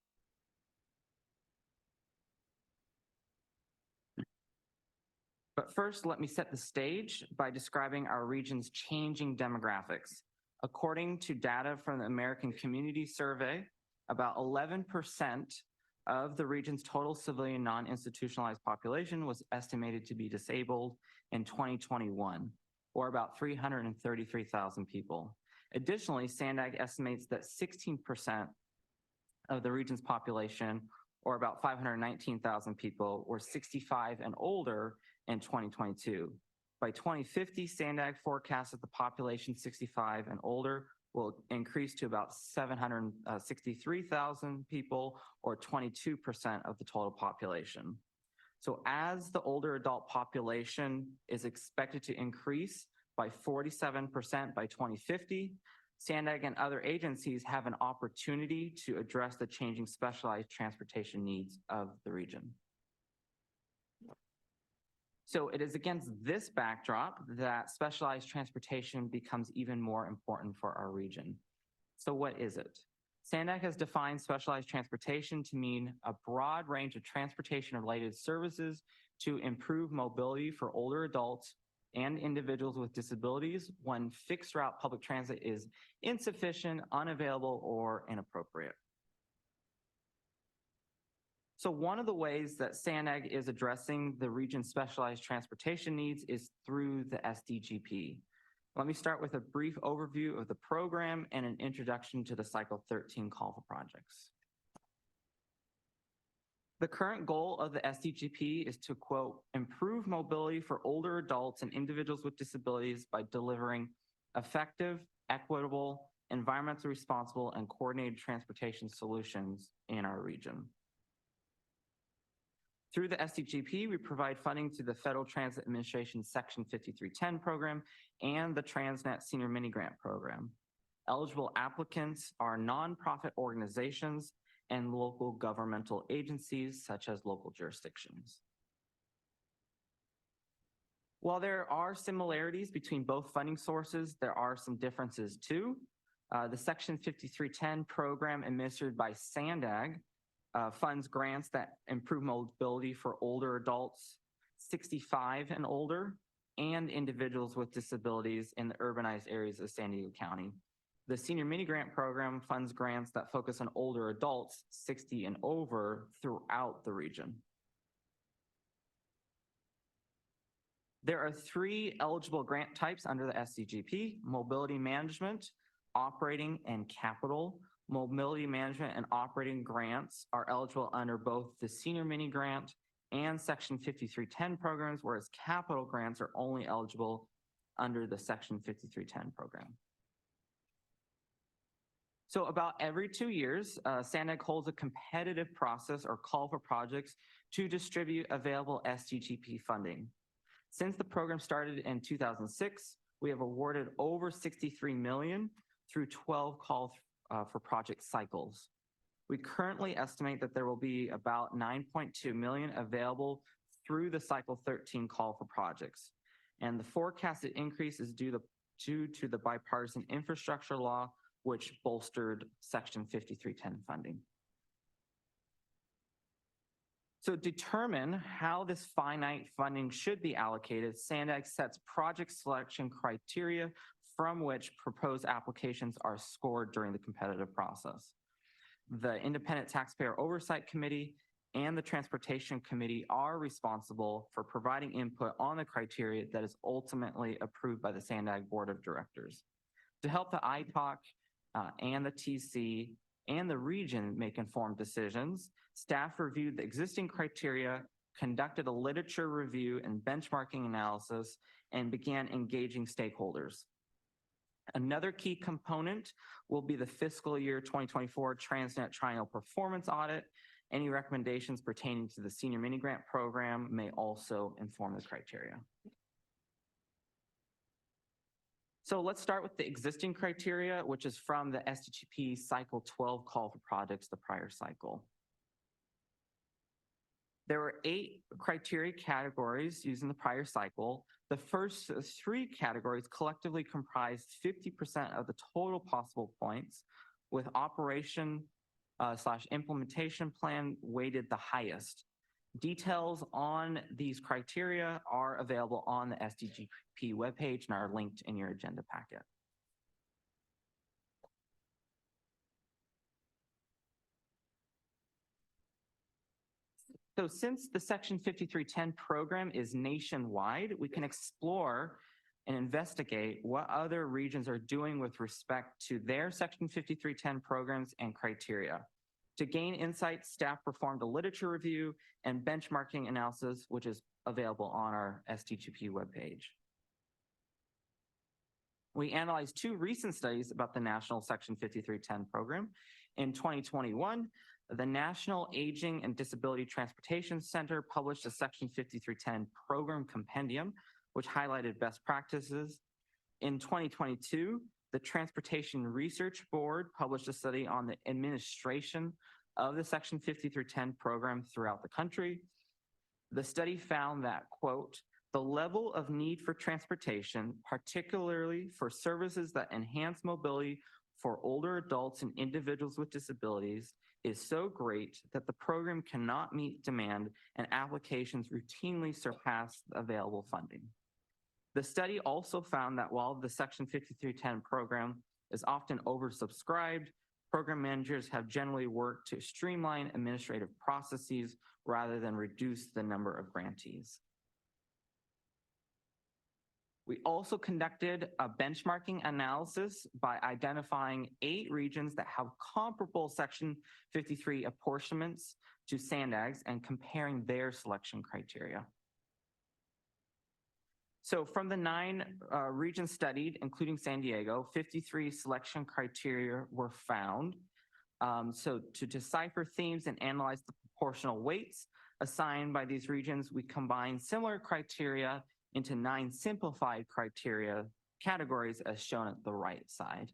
But first, let me set the stage by describing our region's changing demographics. According to data from the American Community Survey, about 11% of the region's total civilian non-institutionalized population was estimated to be disabled in 2021, or about 333,000 people. Additionally, SANDAG estimates that 16% of the region's population, or about 519,000 people, were 65 and older in 2022. By 2050, SANDAG forecasts that the population 65 and older will increase to about 763,000 people, or 22% of the total population. So as the older adult population is expected to increase by 47% by 2050, SANDAG and other agencies have an opportunity to address the changing specialized transportation needs of the region. So it is against this backdrop that specialized transportation becomes even more important for our region. So what is it? SANDAG has defined specialized transportation to mean a broad range of transportation-related services to improve mobility for older adults and individuals with disabilities when fixed route public transit is insufficient, unavailable, or inappropriate. So one of the ways that SANDAG is addressing the region's specialized transportation needs is through the SDGP. Let me start with a brief overview of the program and an introduction to the Cycle 13 call for projects. The current goal of the SDGP is to, quote, improve mobility for older adults and individuals with disabilities by delivering effective, equitable, environmentally responsible, and coordinated transportation solutions in our region. Through the SDGP, we provide funding to the Federal Transit Administration Section 5310 program and the Transnet Senior Mini Grant program. Eligible applicants are nonprofit organizations and local governmental agencies such as local jurisdictions. While there are similarities between both funding sources, there are some differences too. The Section 5310 program administered by SANDAG funds grants that improve mobility for older adults, 65 and older, and individuals with disabilities in the urbanized areas of San Diego County. The Senior Mini Grant Program funds grants that focus on older adults, 60 and over, throughout the region. There are 3 eligible grant types under the SDGP: mobility management, operating, and capital. Mobility management and operating grants are eligible under both the Senior Mini Grant and Section 5310 programs, whereas capital grants are only eligible under the Section 5310 program. So about every 2 years, SANDAG holds a competitive process or call for projects to distribute available SDGP funding. Since the program started in 2006, we have awarded over $63 million through 12 calls for project cycles. We currently estimate that there will be about $9.2 million available through the Cycle 13 call for projects. And the forecasted increase is due to the bipartisan infrastructure law, which bolstered Section 5310 funding. So to determine how this finite funding should be allocated, SANDAG sets project selection criteria from which proposed applications are scored during the competitive process. The Independent Taxpayer Oversight Committee and the Transportation Committee are responsible for providing input on the criteria that is ultimately approved by the SANDAG Board of Directors. To help the ITOC and the TC and the region make informed decisions, staff reviewed the existing criteria, conducted a literature review and benchmarking analysis, and began engaging stakeholders. Another key component will be the fiscal year 2024 Transnet Triennial Performance Audit. Any recommendations pertaining to the Senior Mini Grant Program may also inform the criteria. So let's start with the existing criteria, which is from the SDGP Cycle 12 call for projects, the prior cycle. There were 8 criteria categories used in the prior cycle. The first 3 categories collectively comprised 50% of the total possible points, with operation / implementation plan weighted the highest. Details on these criteria are available on the SDGP webpage and are linked in your agenda packet. So since the Section 5310 program is nationwide, we can explore and investigate what other regions are doing with respect to their Section 5310 programs and criteria. To gain insights, staff performed a literature review and benchmarking analysis, which is available on our SDGP webpage. We analyzed 2 recent studies about the National Section 5310 program. In 2021, the National Aging and Disability Transportation Center published a Section 5310 program compendium, which highlighted best practices. In 2022, the Transportation Research Board published a study on the administration of the Section 5310 program throughout the country. The study found that, quote, the level of need for transportation, particularly for services that enhance mobility for older adults and individuals with disabilities, is so great that the program cannot meet demand and applications routinely surpass the available funding. The study also found that while the Section 5310 program is often oversubscribed, program managers have generally worked to streamline administrative processes rather than reduce the number of grantees. We also conducted a benchmarking analysis by identifying 8 regions that have comparable Section 53 apportionments to SANDAGs and comparing their selection criteria. So from the 9 regions studied, including San Diego, 53 selection criteria were found. So to decipher themes and analyze the proportional weights assigned by these regions, we combined similar criteria into 9 simplified criteria categories as shown at the right side.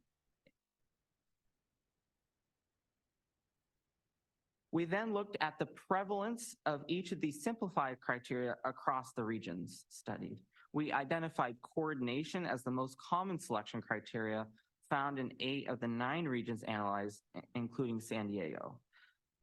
We then looked at the prevalence of each of these simplified criteria across the regions studied. We identified coordination as the most common selection criteria found in 8 of the 9 regions analyzed, including San Diego.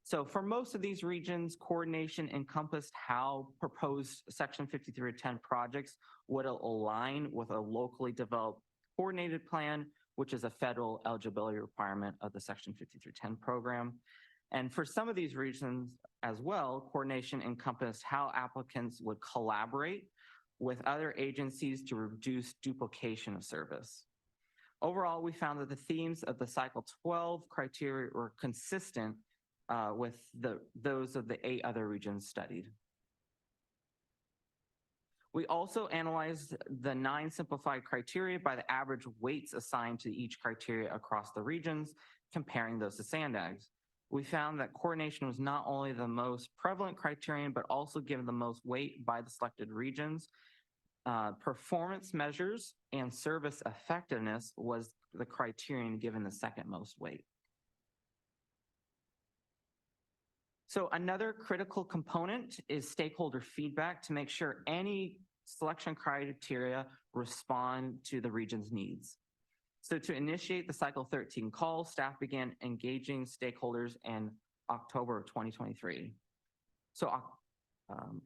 So for most of these regions, coordination encompassed how proposed Section 5310 projects would align with a locally developed coordinated plan, which is a federal eligibility requirement of the Section 5310 program. And for some of these regions as well, coordination encompassed how applicants would collaborate with other agencies to reduce duplication of service. Overall, we found that the themes of the Cycle 12 criteria were consistent with those of the 8 other regions studied. We also analyzed the 9 simplified criteria by the average weights assigned to each criteria across the regions, comparing those to SANDAGs. We found that coordination was not only the most prevalent criterion, but also given the most weight by the selected regions. Performance measures and service effectiveness was the criterion given the second most weight. So another critical component is stakeholder feedback to make sure any selection criteria respond to the region's needs. So to initiate the Cycle 13 call, staff began engaging stakeholders in October of 2023. So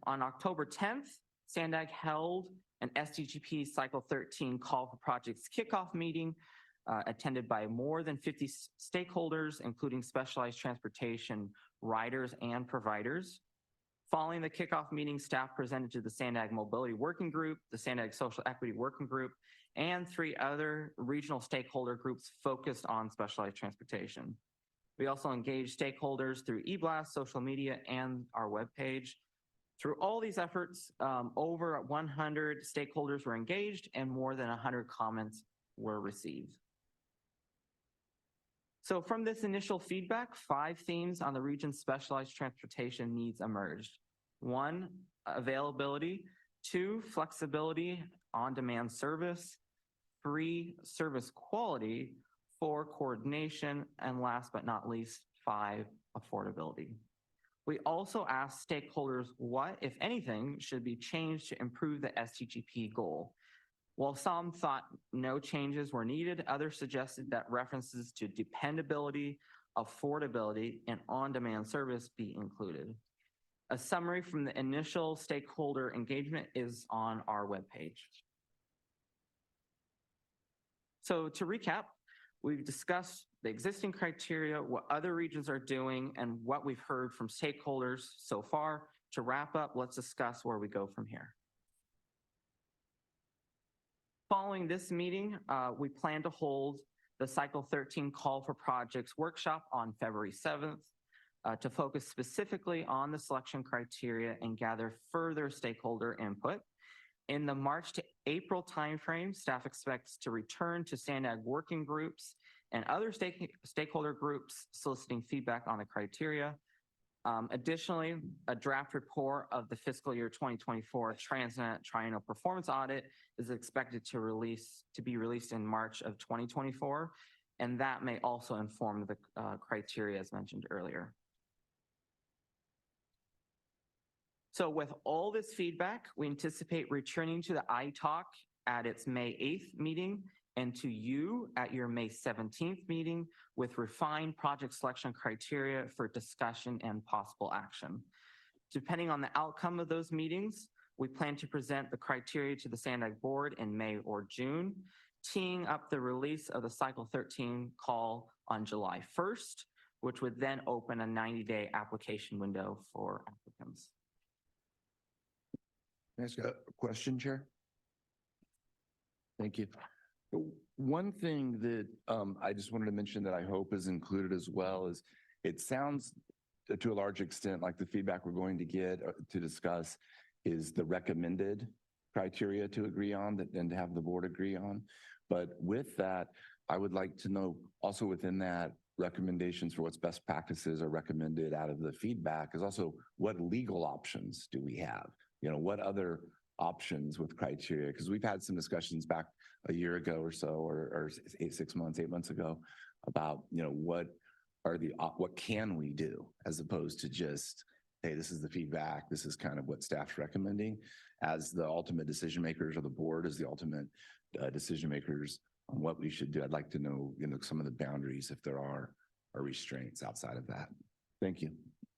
on October 10th, SANDAG held an SDGP Cycle 13 call for projects kickoff meeting attended by more than 50 stakeholders, including specialized transportation riders and providers. Following the kickoff meeting, staff presented to the SANDAG Mobility Working Group, the SANDAG Social Equity Working Group, and 3 other regional stakeholder groups focused on specialized transportation. We also engaged stakeholders through eBlast, social media, and our webpage. Through all these efforts, over 100 stakeholders were engaged and more than 100 comments were received. So from this initial feedback, 5 themes on the region's specialized transportation needs emerged. 1, availability. 2, flexibility, on-demand service. 3, service quality. 4, coordination. And last but not least, 5, affordability. We also asked stakeholders what, if anything, should be changed to improve the STGP goal. While some thought no changes were needed, others suggested that references to dependability, affordability, and on-demand service be included. A summary from the initial stakeholder engagement is on our webpage. So to recap, we've discussed the existing criteria, what other regions are doing, and what we've heard from stakeholders so far. To wrap up, let's discuss where we go from here. Following this meeting, we plan to hold the Cycle 13 Call for Projects workshop on February 7th to focus specifically on the selection criteria and gather further stakeholder input. In the March to April timeframe, staff expects to return to SANDAG working groups and other stakeholder groups soliciting feedback on the criteria. Additionally, a draft report of the fiscal year 2024 Transnet Triennial Performance Audit is expected to be released in March of 2024, and that may also inform the criteria as mentioned earlier. So with all this feedback, we anticipate returning to the iTalk at its May 8th meeting and to you at your May 17th meeting with refined project selection criteria for discussion and possible action. Depending on the outcome of those meetings, we plan to present the criteria to the SANDAG board in May or June, teeing up the release of the Cycle 13 call on July 1st, which would then open a 90-day application window for applicants. Can I ask a question, Chair? Thank you. One thing that I just wanted to mention that I hope is included as well is it sounds to a large extent like the feedback we're going to get to discuss is the recommended criteria to agree on and to have the board agree on. But with that, I would like to know also within that recommendations for what's best practices are recommended out of the feedback is also what legal options do we have? You know, what other options with criteria? Because we've had some discussions back a year ago or so, or 8 months ago about, you know, what can we do as opposed to just, hey, this is the feedback, this is kind of what staff's recommending. As the ultimate decision makers or the board as the ultimate decision makers on what we should do, I'd like to know, you know, some of the boundaries if there are restraints outside of that. Thank you.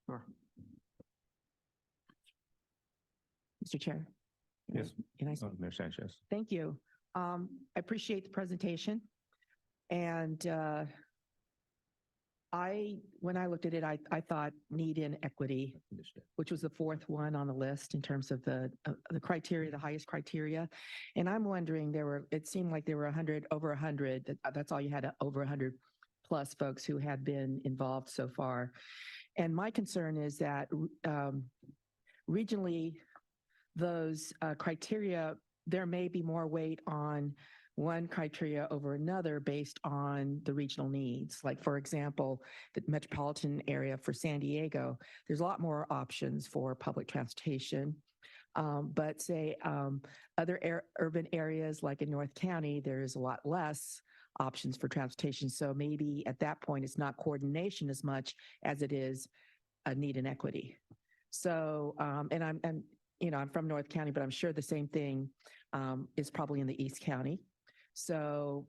Sure. Mr. Chair. Yes. Can I? Mayor Sanchez. Thank you. I appreciate the presentation. And when I looked at it, I thought need and equity, which was the fourth one on the list in terms of the criteria, the highest criteria. And I'm wondering, it seemed like there were over 100, that's all you had, over 100 plus folks who had been involved so far. And my concern is that regionally, those criteria, there may be more weight on one criteria over another based on the regional needs. Like, for example, the metropolitan area for San Diego, there's a lot more options for public transportation. But say other urban areas like in North County, there's a lot less options for transportation. So maybe at that point, it's not coordination as much as it is a need and equity. So, and I'm from North County, but I'm sure the same thing is probably in the East County. So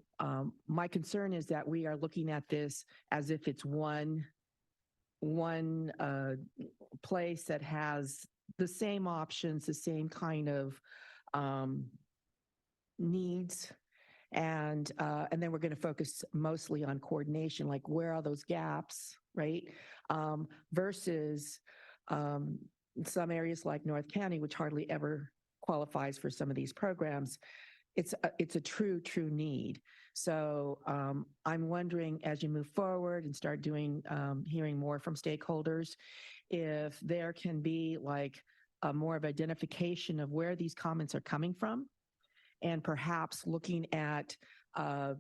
my concern is that we are looking at this as if it's one place that has the same options, the same kind of needs. And then we're going to focus mostly on coordination, like where are those gaps, right? Versus some areas like North County, which hardly ever qualifies for some of these programs. It's a true need. So I'm wondering, as you move forward and start hearing more from stakeholders, if there can be like more of identification of where these comments are coming from, and perhaps looking at the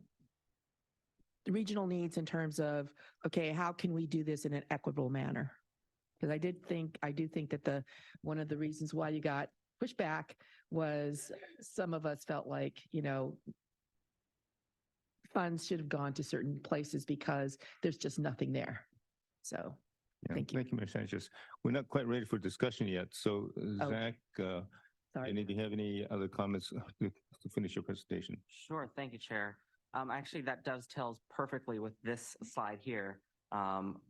regional needs in terms of, okay, how can we do this in an equitable manner? Because I do think that one of the reasons why you got pushback was some of us felt like, funds should have gone to certain places because there's just nothing there. So thank you. Thank you, Ms. Sanchez. We're not quite ready for discussion yet. So Zach, do you have any other comments to finish your presentation? Sure, thank you, Chair. Actually, that dovetails perfectly with this slide here. I'll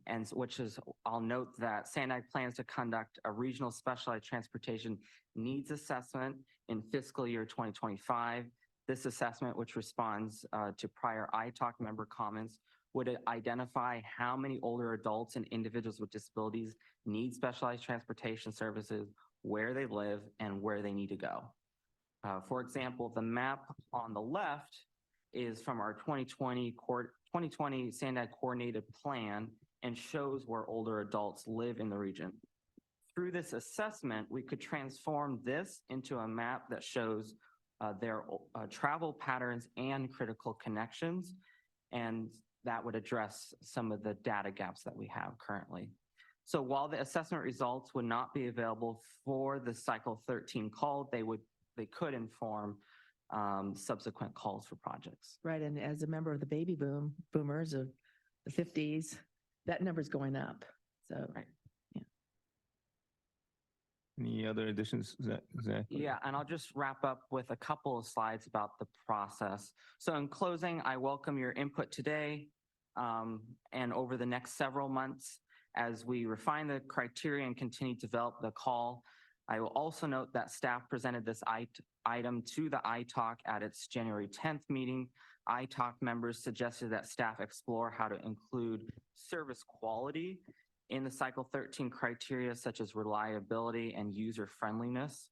note that SANDAG plans to conduct a regional specialized transportation needs assessment in fiscal year 2025. This assessment, which responds to prior iTalk member comments, would identify how many older adults and individuals with disabilities need specialized transportation services, where they live, and where they need to go. For example, the map on the left is from our 2020 SANDAG coordinated plan and shows where older adults live in the region. Through this assessment, we could transform this into a map that shows their travel patterns and critical connections, and that would address some of the data gaps that we have currently. So while the assessment results would not be available for the Cycle 13 call, they could inform subsequent calls for projects. Right, and as a member of the baby boomers of the 50s, that number's going up. So, right. Yeah. Any other additions, Zach? Yeah, and I'll just wrap up with a couple of slides about the process. So in closing, I welcome your input today and over the next several months as we refine the criteria and continue to develop the call. I will also note that staff presented this item to the ITALK at its January 10th meeting. ITALK members suggested that staff explore how to include service quality in the Cycle 13 criteria such as reliability and user friendliness.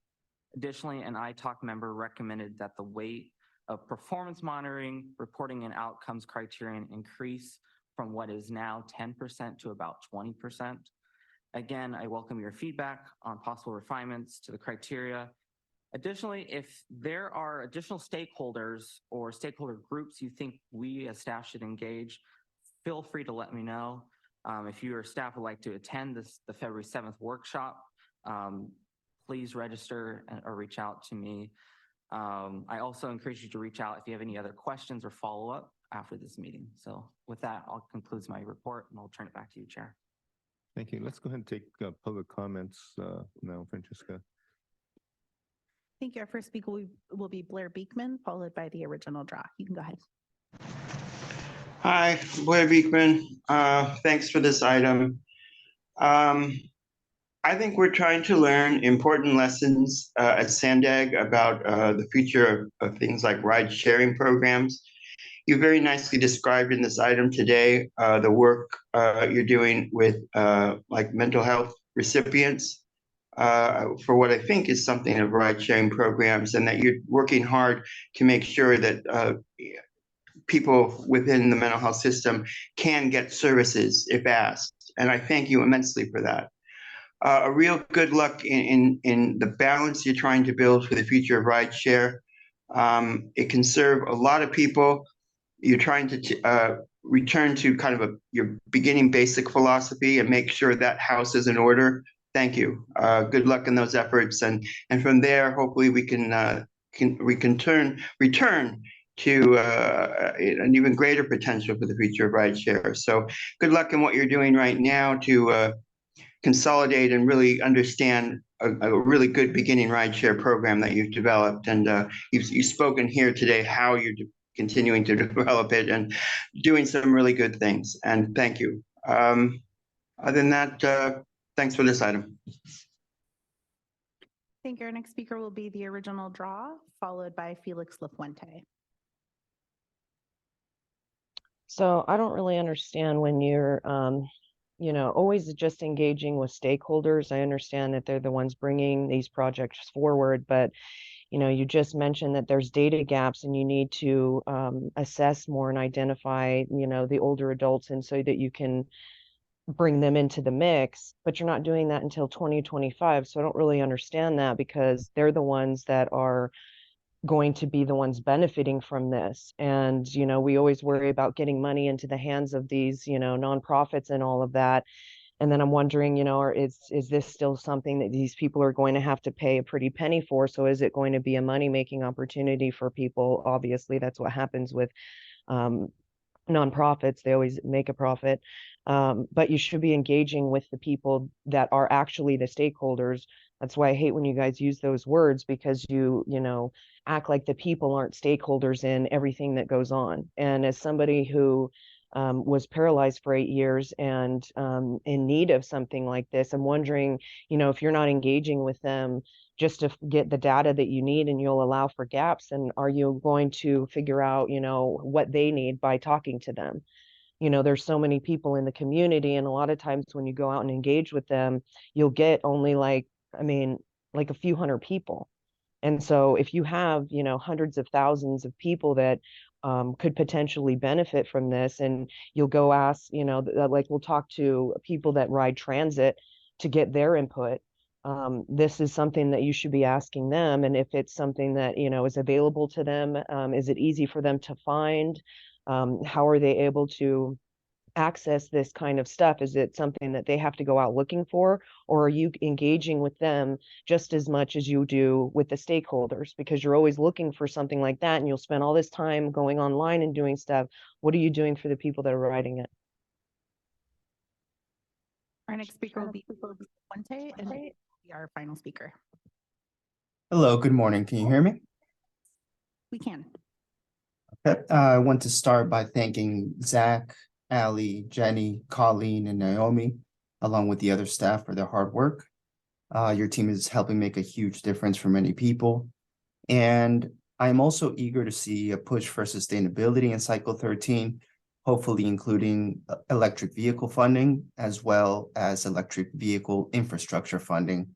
Additionally, an ITALK member recommended that the weight of performance monitoring, reporting, and outcomes criterion increase from what is now 10% to about 20%. Again, I welcome your feedback on possible refinements to the criteria. Additionally, if there are additional stakeholders or stakeholder groups you think we as staff should engage, feel free to let me know. If you or staff would like to attend the February 7th workshop, please register or reach out to me. I also encourage you to reach out if you have any other questions or follow-up after this meeting. So with that, I'll conclude my report and I'll turn it back to you, Chair. Thank you. Let's go ahead and take public comments now, Francesca. Thank you. Our first speaker will be Blair Beekman, followed by the original draw. You can go ahead. Hi, Blair Beekman. Thanks for this item. I think we're trying to learn important lessons at SANDAG about the future of things like ride-sharing programs. You very nicely described in this item today the work you're doing with like mental health recipients for what I think is something of ride-sharing programs, and that you're working hard to make sure that people within the mental health system can get services if asked. And I thank you immensely for that. A real good luck in the balance you're trying to build for the future of rideshare. It can serve a lot of people. You're trying to return to kind of your beginning basic philosophy and make sure that house is in order. Thank you. Good luck in those efforts, and from there, hopefully we can return to an even greater potential for the future of rideshare. So good luck in what you're doing right now to consolidate and really understand a really good beginning rideshare program that you've developed. And you've spoken here today how you're continuing to develop it and doing some really good things. And thank you. Other than that, thanks for this item. Thank you. Our next speaker will be the original draw, followed by Felix Lafuente. So I don't really understand when you're, always just engaging with stakeholders. I understand that they're the ones bringing these projects forward, but, you just mentioned that there's data gaps and you need to assess more and identify, the older adults, and so that you can bring them into the mix, but you're not doing that until 2025. So I don't really understand that, because they're the ones that are going to be the ones benefiting from this. And, we always worry about getting money into the hands of these, nonprofits and all of that. And then I'm wondering, is this still something that these people are going to have to pay a pretty penny for? So is it going to be a money-making opportunity for people? Obviously, that's what happens with nonprofits. They always make a profit. But you should be engaging with the people that are actually the stakeholders. That's why I hate when you guys use those words, because you act like the people aren't stakeholders in everything that goes on. And as somebody who was paralyzed for 8 years and in need of something like this, I'm wondering, if you're not engaging with them just to get the data that you need, and you'll allow for gaps, and are you going to figure out, what they need by talking to them? There's so many people in the community, and a lot of times when you go out and engage with them, you'll get only like a few hundred people. And so if you have, hundreds of thousands of people that could potentially benefit from this, and you'll go ask, like we'll talk to people that ride transit to get their input. This is something that you should be asking them. And if it's something that, is available to them, is it easy for them to find? How are they able to access this kind of stuff? Is it something that they have to go out looking for, or are you engaging with them just as much as you do with the stakeholders? Because you're always looking for something like that, and you'll spend all this time going online and doing stuff. What are you doing for the people that are writing it? Our next speaker will be Lafuente, and the Our final speaker. Hello, good morning. Can you hear me? We can. Okay. I want to start by thanking Zach, Ali, Jenny, Colleen, and Naomi, along with the other staff for their hard work. Your team is helping make a huge difference for many people. And I'm also eager to see a push for sustainability in Cycle 13, hopefully including electric vehicle funding as well as electric vehicle infrastructure funding.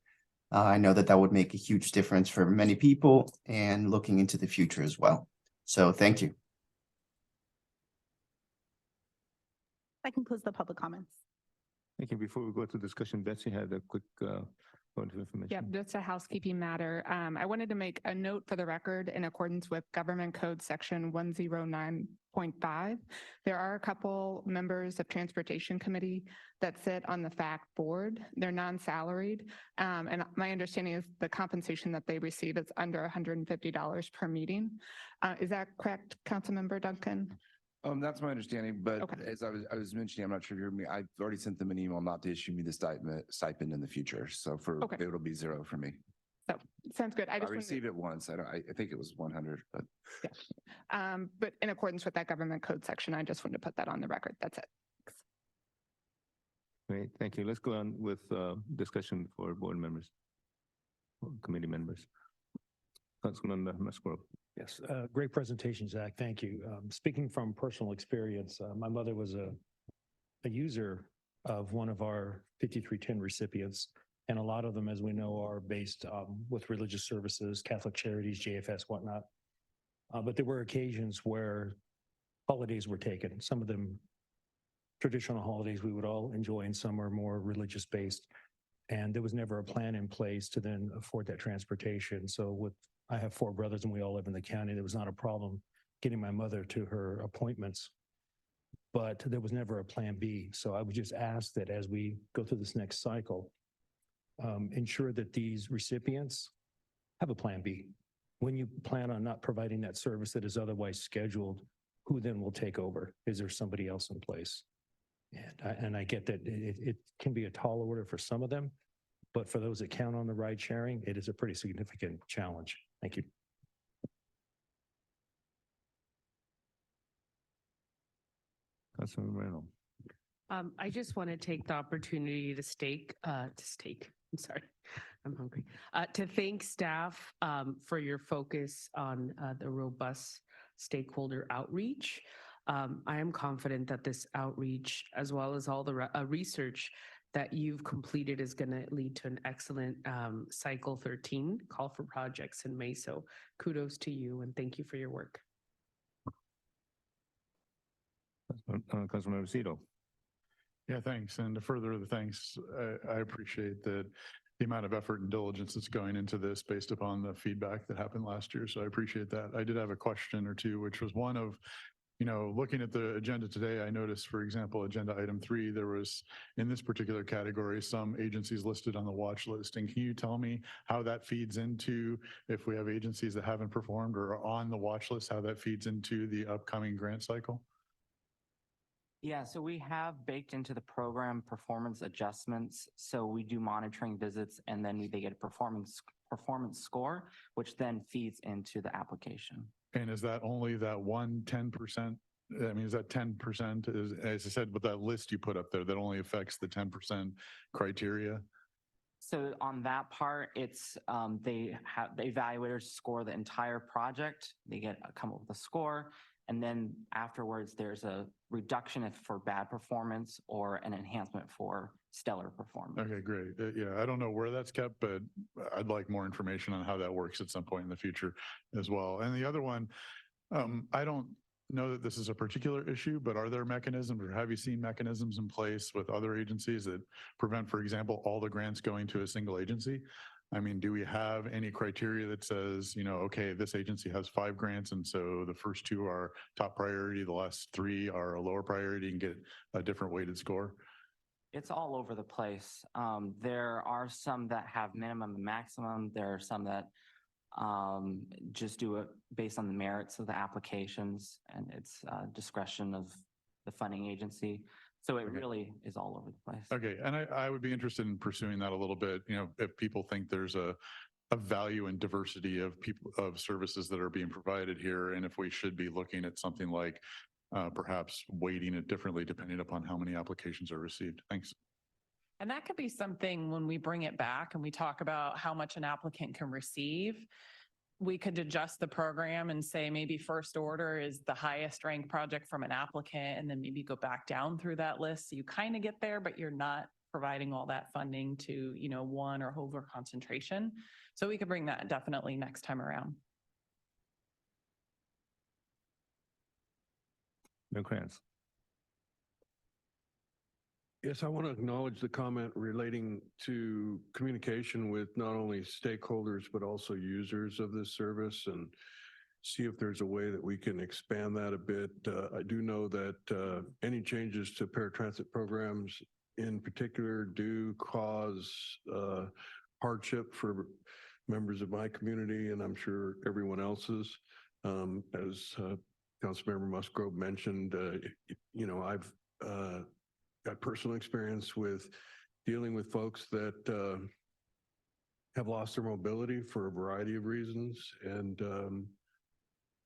I know that that would make a huge difference for many people and looking into the future as well. So thank you. That concludes the public comments. Thank you. Before we go to discussion, Betsy had a quick point of information. Yep, just a housekeeping matter. I wanted to make a note for the record in accordance with Government Code Section 109.5. There are a couple members of Transportation Committee that sit on the FACT board. They're non-salaried. And my understanding is the compensation that they receive is under $150 per meeting. Is that correct, Councilmember Duncan? That's my understanding, but Okay. as I was mentioning, I'm not sure if you heard me, I've already sent them an email not to issue me the stipend in the future. So Okay. it'll be zero for me. So sounds good. I just wanted to- received it once. I think it was 100, but. But in accordance with that government code section, I just wanted to put that on the record. That's it. Great, thank you. Let's go on with discussion for board members, or committee members. Councilmember Musgrove. Yes, great presentation, Zach. Thank you. Speaking from personal experience, my mother was a user of one of our 5310 recipients, and a lot of them, as we know, are based with religious services, Catholic Charities, JFS, whatnot. But there were occasions where holidays were taken. Some of them traditional holidays we would all enjoy, and some are more religious based. And there was never a plan in place to then afford that transportation. So I have 4 brothers and we all live in the county. There was not a problem getting my mother to her appointments, but there was never a plan B. So I would just ask that as we go through this next cycle, ensure that these recipients have a plan B. When you plan on not providing that service that is otherwise scheduled, who then will take over? Is there somebody else in place? And I get that it can be a tall order for some of them, but for those that count on the ride sharing, it is a pretty significant challenge. Thank you. Councilmember Moreno. I just want to take the opportunity to I'm sorry, I'm hungry. To thank staff for your focus on the robust stakeholder outreach. I am confident that this outreach, as well as all the research that you've completed, is going to lead to an excellent Cycle 13 call for projects in May. So kudos to you and thank you for your work. Councilmember Zito. Yeah, thanks. And to further the thanks, I appreciate that the amount of effort and diligence that's going into this based upon the feedback that happened last year. So I appreciate that. I did have a question or two, which was one of, looking at the agenda today, I noticed, for example, agenda item 3, there was in this particular category, some agencies listed on the watch list. And can you tell me how that feeds into, if we have agencies that haven't performed or are on the watch list, how that feeds into the upcoming grant cycle? Yeah, so we have baked into the program performance adjustments. So we do monitoring visits and then they get a performance score, which then feeds into the application. And is that only that 10%? I mean, is that 10%, as I said, with that list you put up there, that only affects the 10% criteria? So on that part, it's the evaluators score the entire project. They come up with a score. And then afterwards, there's a reduction for bad performance or an enhancement for stellar performance. Okay, great. Yeah, I don't know where that's kept, but I'd like more information on how that works at some point in the future as well. And the other one, I don't know that this is a particular issue, but are there mechanisms or have you seen mechanisms in place with other agencies that prevent, for example, all the grants going to a single agency? I mean, do we have any criteria that says, okay, this agency has 5 grants, and so the first 2 are top priority, the last 3 are a lower priority and get a different weighted score? It's all over the place. There are some that have minimum and maximum. There are some that just do it based on the merits of the applications, and it's discretion of the funding agency. So it Okay. really is all over the place. Okay, and I would be interested in pursuing that a little bit, if people think there's a value and diversity of people, of services that are being provided here, and if we should be looking at something like perhaps weighting it differently depending upon how many applications are received. Thanks. And that could be something when we bring it back and we talk about how much an applicant can receive. We could adjust the program and say maybe first order is the highest ranked project from an applicant, and then maybe go back down through that list. So you kind of get there, but you're not providing all that funding to, one or over concentration. So we could bring that definitely next time around. No Kranz. Yes, I want to acknowledge the comment relating to communication with not only stakeholders, but also users of this service, and see if there's a way that we can expand that a bit. I do know that any changes to paratransit programs in particular do cause hardship for members of my community, and I'm sure everyone else's. As Councilmember Musgrove mentioned, I've got personal experience with dealing with folks that have lost their mobility for a variety of reasons. And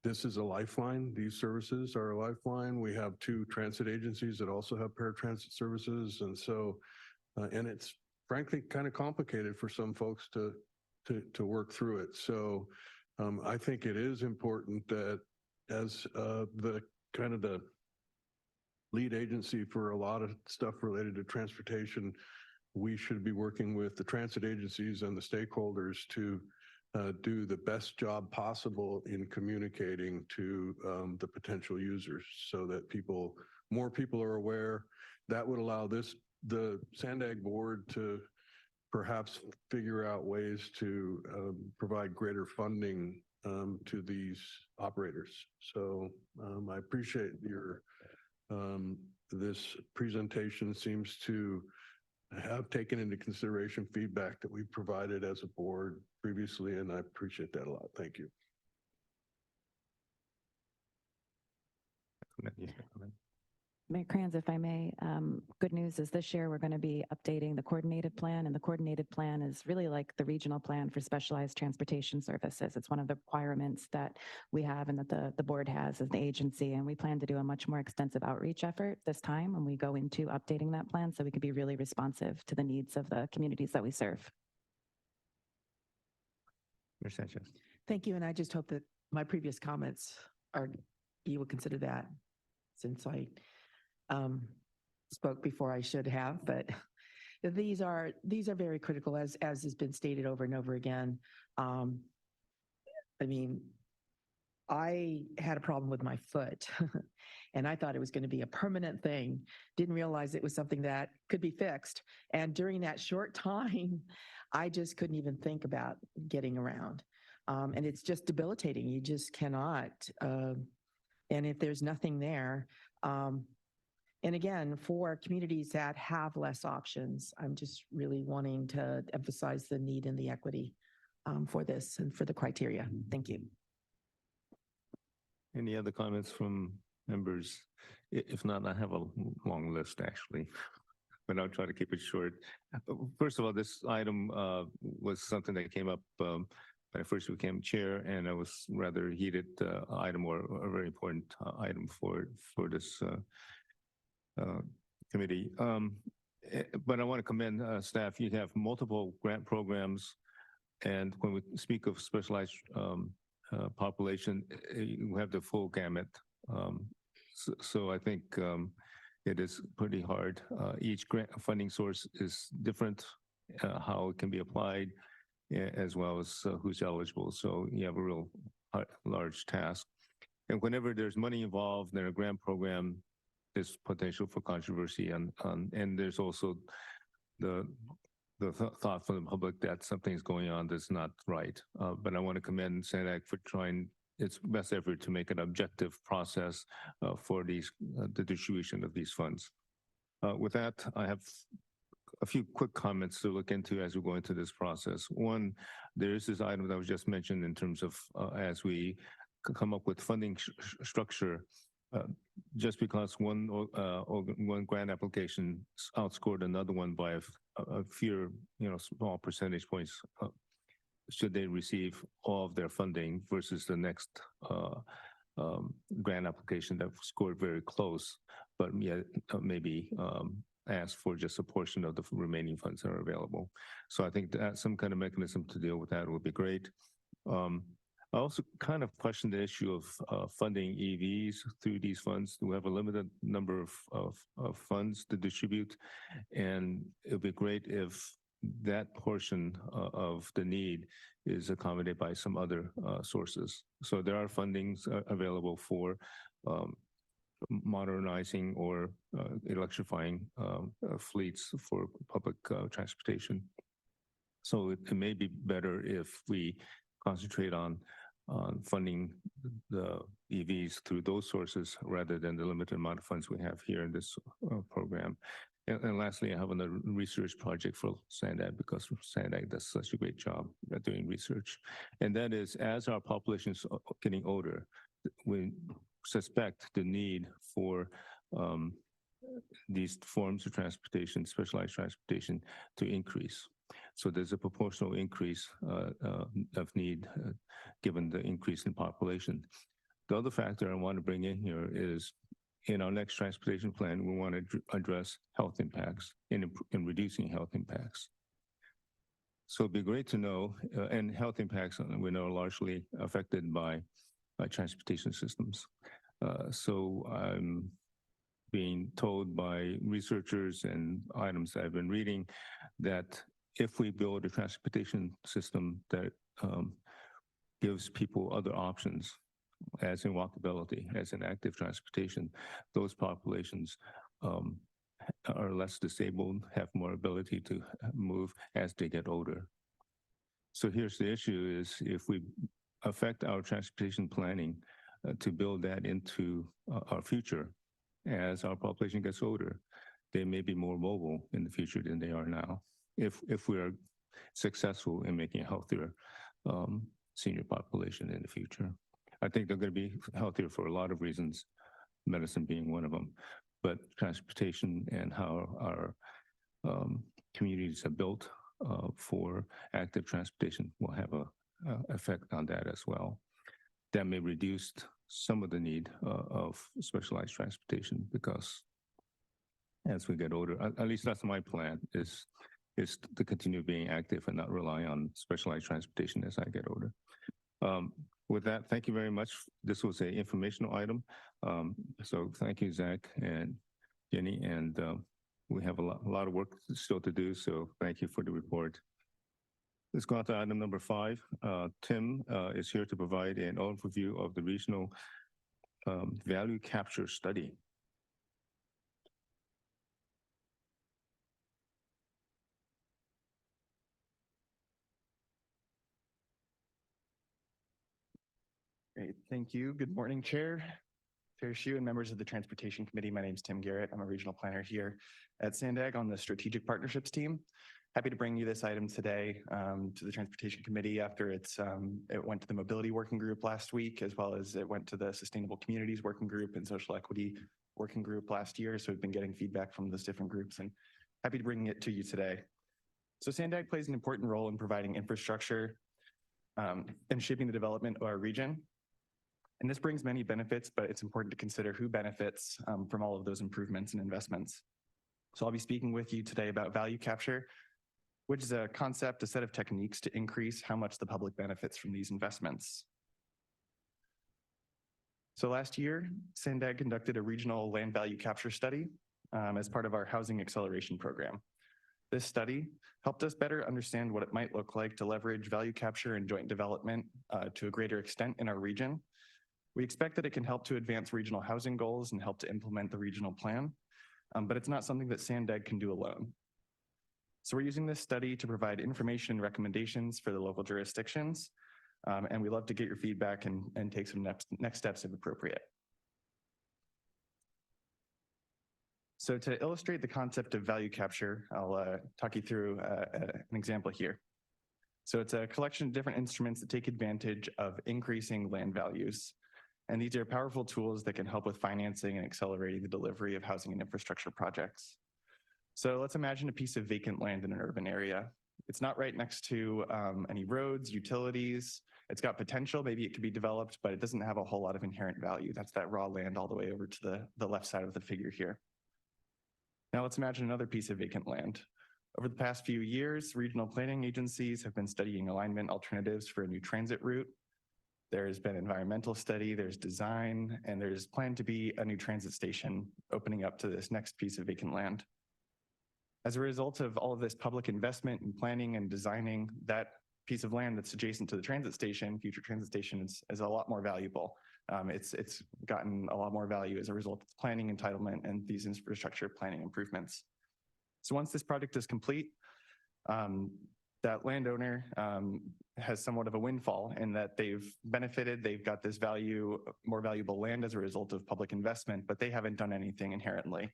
this is a lifeline. These services are a lifeline. We have 2 transit agencies that also have paratransit services. And so, and it's frankly kind of complicated for some folks to work through it. So I think it is important that as the kind of the lead agency for a lot of stuff related to transportation, we should be working with the transit agencies and the stakeholders to do the best job possible in communicating to the potential users, so that more people are aware. That would allow the SANDAG board to perhaps figure out ways to provide greater funding to these operators. So I appreciate your this presentation seems to have taken into consideration feedback that we provided as a board previously, and I appreciate that a lot. Thank you. Mayor Kranz, if I may, good news is this year we're going to be updating the coordinated plan, and the coordinated plan is really like the regional plan for specialized transportation services. It's one of the requirements that we have and that the board has as the agency, and we plan to do a much more extensive outreach effort this time when we go into updating that plan, so we can be really responsive to the needs of the communities that we serve. Ms. Sanchez. Thank you. And I just hope that my previous comments you will consider that, since I spoke before I should have, but these are very critical, as has been stated over and over again. I mean, I had a problem with my foot and I thought it was going to be a permanent thing. Didn't realize it was something that could be fixed. And during that short time, I just couldn't even think about getting around. And it's just debilitating. You just cannot. And if there's nothing there, and again, for communities that have less options, I'm just really wanting to emphasize the need and the equity for this and for the criteria. Thank you. Any other comments from members? If not, I have a long list actually, but I'll try to keep it short. First of all, this item was something that came up when I first became chair, and it was rather heated item, or a very important item for this committee. But I want to commend staff. You have multiple grant programs, and when we speak of specialized population, you have the full gamut. So I think it is pretty hard. Each grant funding source is different, how it can be applied, as well as who's eligible. So you have a real large task. And whenever there's money involved in a grant program, there's potential for controversy, and there's also the thought from the public that something's going on that's not right. But I want to commend SANDAG for trying its best effort to make an objective process for the distribution of these funds. With that, I have a few quick comments to look into as we go into this process. One, there is this item that was just mentioned in terms of as we come up with funding structure, just because one grant application outscored another one by a few, small percentage points, should they receive all of their funding versus the next grant application that scored very close, but yet maybe ask for just a portion of the remaining funds that are available. So I think that some kind of mechanism to deal with that would be great. I also kind of question the issue of funding EVs through these funds. We have a limited number of funds to distribute, and it would be great if that portion of the need is accommodated by some other sources. So there are fundings available for modernizing or electrifying fleets for public transportation. So it may be better if we concentrate on funding the EVs through those sources rather than the limited amount of funds we have here in this program. And lastly, I have another research project for SANDAG because SANDAG does such a great job at doing research. And that is, as our population is getting older, we suspect the need for these forms of transportation, specialized transportation, to increase. So there's a proportional increase of need given the increase in population. The other factor I want to bring in here is in our next transportation plan, we want to address health impacts in reducing health impacts. So it'd be great to know, and health impacts we know are largely affected by transportation systems. So I'm being told by researchers and items that I've been reading that if we build a transportation system that gives people other options, as in walkability, as in active transportation, those populations are less disabled, have more ability to move as they get older. So here's the issue is if we affect our transportation planning to build that into our future, as our population gets older, they may be more mobile in the future than they are now. If we are successful in making a healthier senior population in the future. I think they're going to be healthier for a lot of reasons, medicine being one of them, but transportation and how our communities are built for active transportation will have an effect on that as well. That may reduce some of the need of specialized transportation because as we get older, at least that's my plan, is to continue being active and not rely on specialized transportation as I get older. With that, thank you very much. This was an informational item. So thank you, Zach and Jenny, and we have a lot of work still to do, so thank you for the report. Let's go on to item number 5. Tim is here to provide an overview of the regional value capture study. Great, thank you. Good morning, Chair Shu, and members of the Transportation Committee. My name is Tim Garrett. I'm a regional planner here at SANDAG on the Strategic Partnerships team. Happy to bring you this item today to the Transportation Committee after it went to the Mobility Working Group last week, as well as it went to the Sustainable Communities Working Group and Social Equity Working Group last year. So we've been getting feedback from those different groups and happy to bring it to you today. So SANDAG plays an important role in providing infrastructure and shaping the development of our region. And this brings many benefits, but it's important to consider who benefits from all of those improvements and investments. So I'll be speaking with you today about value capture, which is a concept, a set of techniques to increase how much the public benefits from these investments. So last year, SANDAG conducted a regional land value capture study as part of our housing acceleration program. This study helped us better understand what it might look like to leverage value capture and joint development to a greater extent in our region. We expect that it can help to advance regional housing goals and help to implement the regional plan, but it's not something that SANDAG can do alone. So we're using this study to provide information and recommendations for the local jurisdictions, and we'd love to get your feedback and take some next steps if appropriate. So to illustrate the concept of value capture, I'll talk you through an example here. So it's a collection of different instruments that take advantage of increasing land values. And these are powerful tools that can help with financing and accelerating the delivery of housing and infrastructure projects. So let's imagine a piece of vacant land in an urban area. It's not right next to any roads, utilities. It's got potential, maybe it could be developed, but it doesn't have a whole lot of inherent value. That's that raw land all the way over to the left side of the figure here. Now let's imagine another piece of vacant land. Over the past few years, regional planning agencies have been studying alignment alternatives for a new transit route. There's been environmental study, there's design, and there's planned to be a new transit station opening up to this next piece of vacant land. As a result of all of this public investment in planning and designing, that piece of land that's adjacent to the transit station, future transit station, is a lot more valuable. It's gotten a lot more value as a result of planning entitlement and these infrastructure planning improvements. So once this project is complete, that landowner has somewhat of a windfall in that they've benefited, they've got this more valuable land as a result of public investment, but they haven't done anything inherently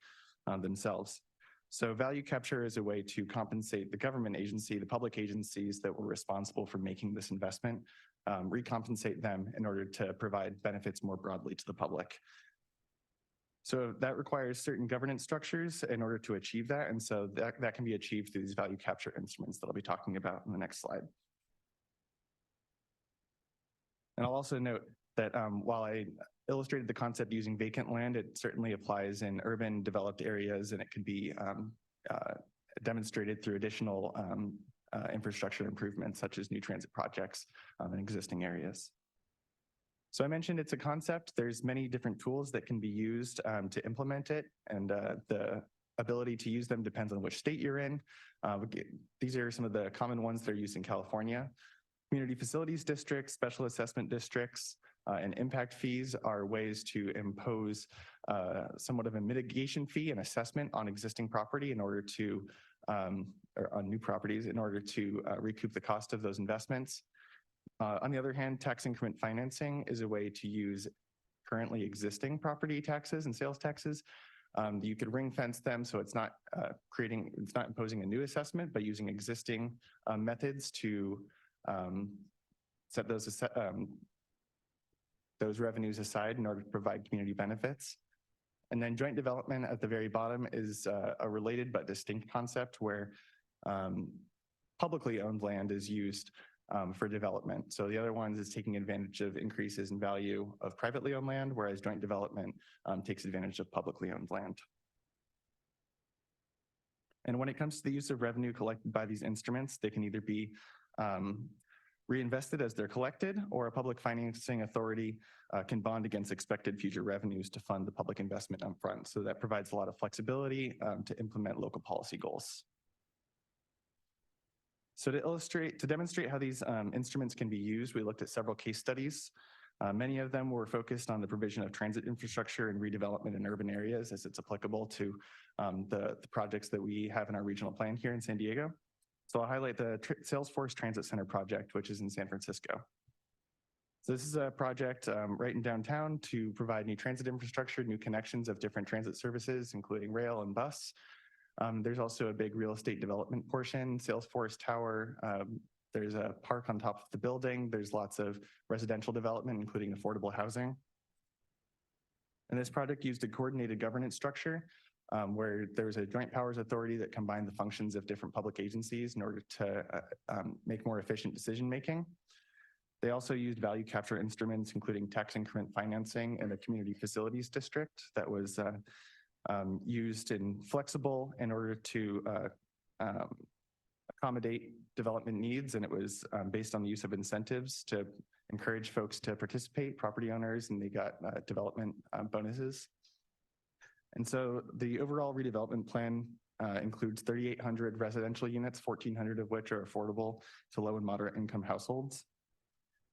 themselves. So value capture is a way to compensate the government agency, the public agencies that were responsible for making this investment, recompensate them in order to provide benefits more broadly to the public. So that requires certain governance structures in order to achieve that. And so that can be achieved through these value capture instruments that I'll be talking about in the next slide. And I'll also note that while I illustrated the concept using vacant land, it certainly applies in urban developed areas, and it could be demonstrated through additional infrastructure improvements such as new transit projects in existing areas. So I mentioned it's a concept. There's many different tools that can be used to implement it, and the ability to use them depends on which state you're in. These are some of the common ones that are used in California. Community facilities districts, special assessment districts, and impact fees are ways to impose somewhat of a mitigation fee and assessment on existing property in order to, or on new properties in order to recoup the cost of those investments. On the other hand, tax increment financing is a way to use currently existing property taxes and sales taxes. You could ring fence them so it's not it's not imposing a new assessment, but using existing methods to set those revenues aside in order to provide community benefits. And then joint development at the very bottom is a related but distinct concept where publicly owned land is used for development. So the other ones is taking advantage of increases in value of privately owned land, whereas joint development takes advantage of publicly owned land. And when it comes to the use of revenue collected by these instruments, they can either be reinvested as they're collected, or a public financing authority can bond against expected future revenues to fund the public investment upfront. So that provides a lot of flexibility to implement local policy goals. So to demonstrate how these instruments can be used, we looked at several case studies. Many of them were focused on the provision of transit infrastructure and redevelopment in urban areas as it's applicable to the projects that we have in our regional plan here in San Diego. So I'll highlight the Salesforce Transit Center project, which is in San Francisco. So this is a project right in downtown to provide new transit infrastructure, new connections of different transit services, including rail and bus. There's also a big real estate development portion, Salesforce Tower. There's a park on top of the building. There's lots of residential development, including affordable housing. And this project used a coordinated governance structure where there's a joint powers authority that combined the functions of different public agencies in order to make more efficient decision-making. They also used value capture instruments, including tax increment financing and a community facilities district that was used in flexible in order to accommodate development needs. And it was based on the use of incentives to encourage folks to participate, property owners, and they got development bonuses. And so the overall redevelopment plan includes 3,800 residential units, 1,400 of which are affordable to low and moderate income households.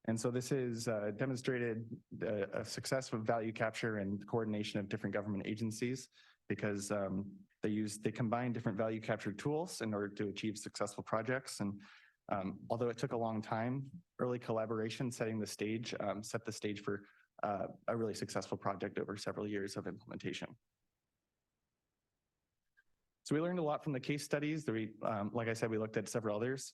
And so this is demonstrated a success of value capture and coordination of different government agencies because they combine different value capture tools in order to achieve successful projects. And although it took a long time, early collaboration set the stage for a really successful project over several years of implementation. So we learned a lot from the case studies. Like I said, we looked at several others.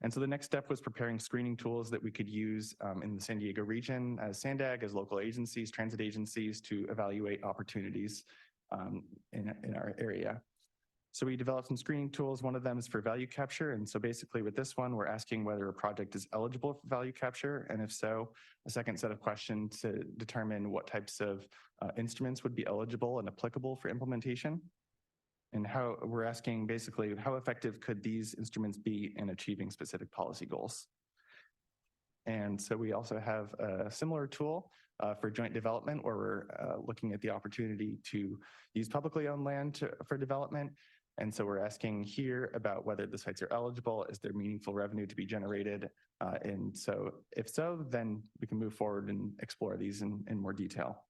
And so the next step was preparing screening tools that we could use in the San Diego region as SANDAG, as local agencies, transit agencies to evaluate opportunities in our area. So we developed some screening tools. One of them is for value capture. And so basically with this one, we're asking whether a project is eligible for value capture. And if so, a second set of questions to determine what types of instruments would be eligible and applicable for implementation. And how we're asking basically how effective could these instruments be in achieving specific policy goals. And so we also have a similar tool for joint development where we're looking at the opportunity to use publicly owned land for development. And so we're asking here about whether the sites are eligible, is there meaningful revenue to be generated? And so if so, then we can move forward and explore these in more detail.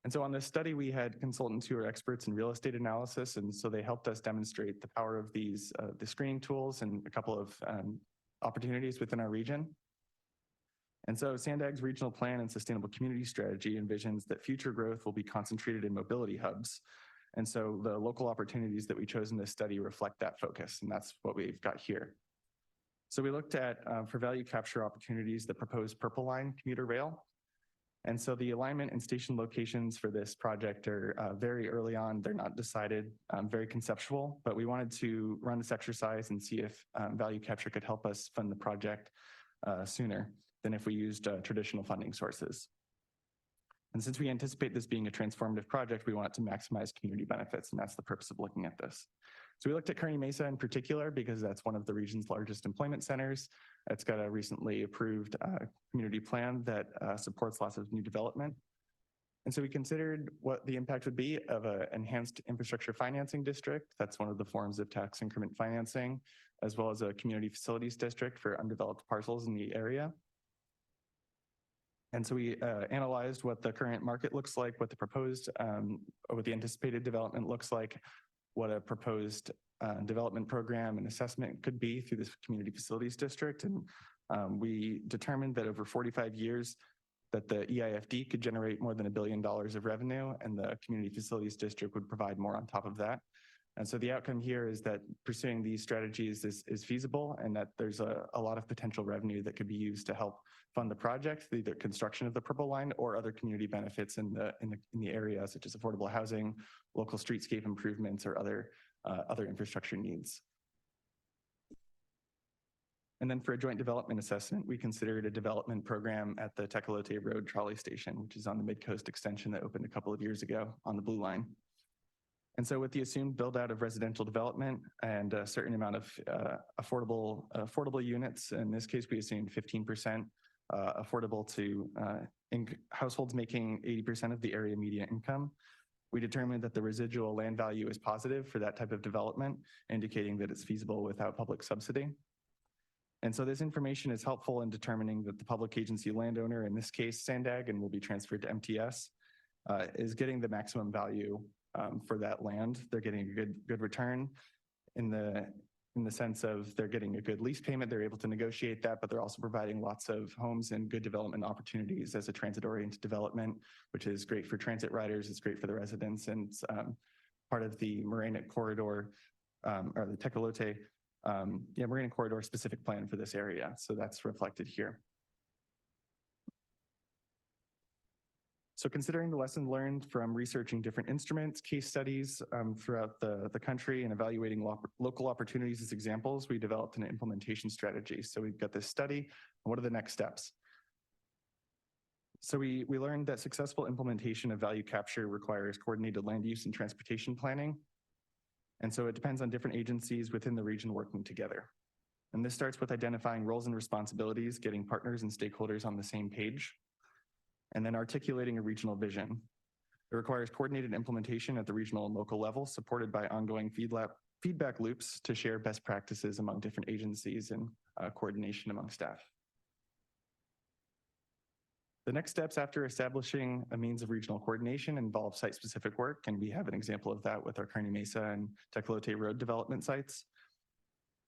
And so on this study, we had consultants who are experts in real estate analysis. And so they helped us demonstrate the power of these, the screening tools and a couple of opportunities within our region. And so SANDAG's regional plan and sustainable community strategy envisions that future growth will be concentrated in mobility hubs. And so the local opportunities that we chose in this study reflect that focus, and that's what we've got here. So we looked at, for value capture opportunities, the proposed Purple Line commuter rail. And so the alignment and station locations for this project are very early on. They're not decided, very conceptual, but we wanted to run this exercise and see if value capture could help us fund the project sooner than if we used traditional funding sources. And since we anticipate this being a transformative project, we want to maximize community benefits, and that's the purpose of looking at this. So we looked at Kearney Mesa in particular because that's one of the region's largest employment centers. It's got a recently approved community plan that supports lots of new development. And so we considered what the impact would be of an enhanced infrastructure financing district. That's one of the forms of tax increment financing, as well as a community facilities district for undeveloped parcels in the area. And so we analyzed what the current market looks like, what the proposed, what the anticipated development looks like, what a proposed development program and assessment could be through this community facilities district. And we determined that over 45 years, that the EIFD could generate more than $1 billion of revenue, and the community facilities district would provide more on top of that. And so the outcome here is that pursuing these strategies is feasible, and that there's a lot of potential revenue that could be used to help fund the project, either construction of the Purple Line or other community benefits in the area, such as affordable housing, local streetscape improvements, or other infrastructure needs. And then for a joint development assessment, we considered a development program at the Tecolote Road trolley station, which is on the Mid-Coast extension that opened a couple of years ago on the Blue Line. And so with the assumed build out of residential development and a certain amount of affordable units, in this case, we assumed 15% affordable to households making 80% of the area median income. We determined that the residual land value is positive for that type of development, indicating that it's feasible without public subsidy. And so this information is helpful in determining that the public agency landowner, in this case, SANDAG, and will be transferred to MTS, is getting the maximum value for that land. They're getting a good return in the sense of they're getting a good lease payment. They're able to negotiate that, but they're also providing lots of homes and good development opportunities as a transit-oriented development, which is great for transit riders. It's great for the residents, and it's part of the Morena corridor or the Tecolote, Morena corridor specific plan for this area. So that's reflected here. So considering the lessons learned from researching different instruments, case studies throughout the country, and evaluating local opportunities as examples, we developed an implementation strategy. So we've got this study, and what are the next steps? So we learned that successful implementation of value capture requires coordinated land use and transportation planning. And so it depends on different agencies within the region working together. And this starts with identifying roles and responsibilities, getting partners and stakeholders on the same page, and then articulating a regional vision. It requires coordinated implementation at the regional and local level, supported by ongoing feedback loops to share best practices among different agencies and coordination among staff. The next steps after establishing a means of regional coordination involve site-specific work, and we have an example of that with our Kearney Mesa and Tecolote Road development sites.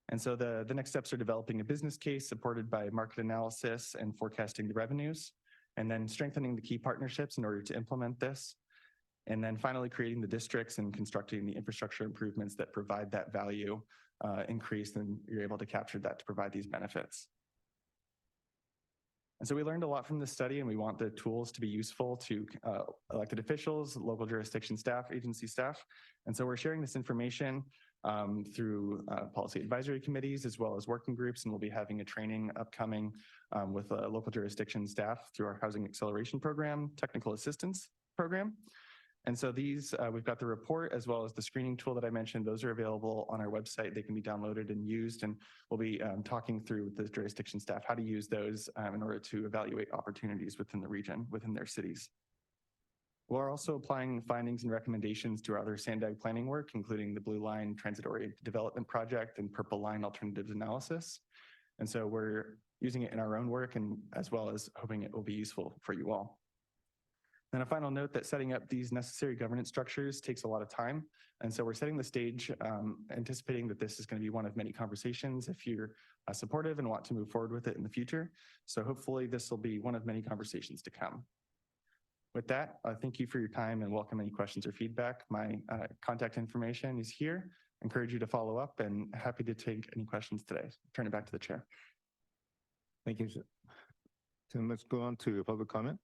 And so the next steps are developing a business case supported by market analysis and forecasting the revenues, and then strengthening the key partnerships in order to implement this. And then finally creating the districts and constructing the infrastructure improvements that provide that value increase, then you're able to capture that to provide these benefits. And so we learned a lot from this study, and we want the tools to be useful to elected officials, local jurisdiction staff, agency staff. And so we're sharing this information through policy advisory committees as well as working groups, and we'll be having a training upcoming with local jurisdiction staff through our housing acceleration program, technical assistance program. And so these, we've got the report as well as the screening tool that I mentioned. Those are available on our website. They can be downloaded and used, and we'll be talking through the jurisdiction staff how to use those in order to evaluate opportunities within the region, within their cities. We're also applying findings and recommendations to our other SANDAG planning work, including the Blue Line Transit-Oriented Development Project and Purple Line Alternatives Analysis. And so we're using it in our own work, and as well as hoping it will be useful for you all. And a final note that setting up these necessary governance structures takes a lot of time. And so we're setting the stage, anticipating that this is going to be one of many conversations if you're supportive and want to move forward with it in the future. So hopefully this will be one of many conversations to come. With that, thank you for your time and welcome any questions or feedback. My contact information is here. Encourage you to follow up, and happy to take any questions today. Turn it back to the chair. Thank you. Tim, let's go on to public comment.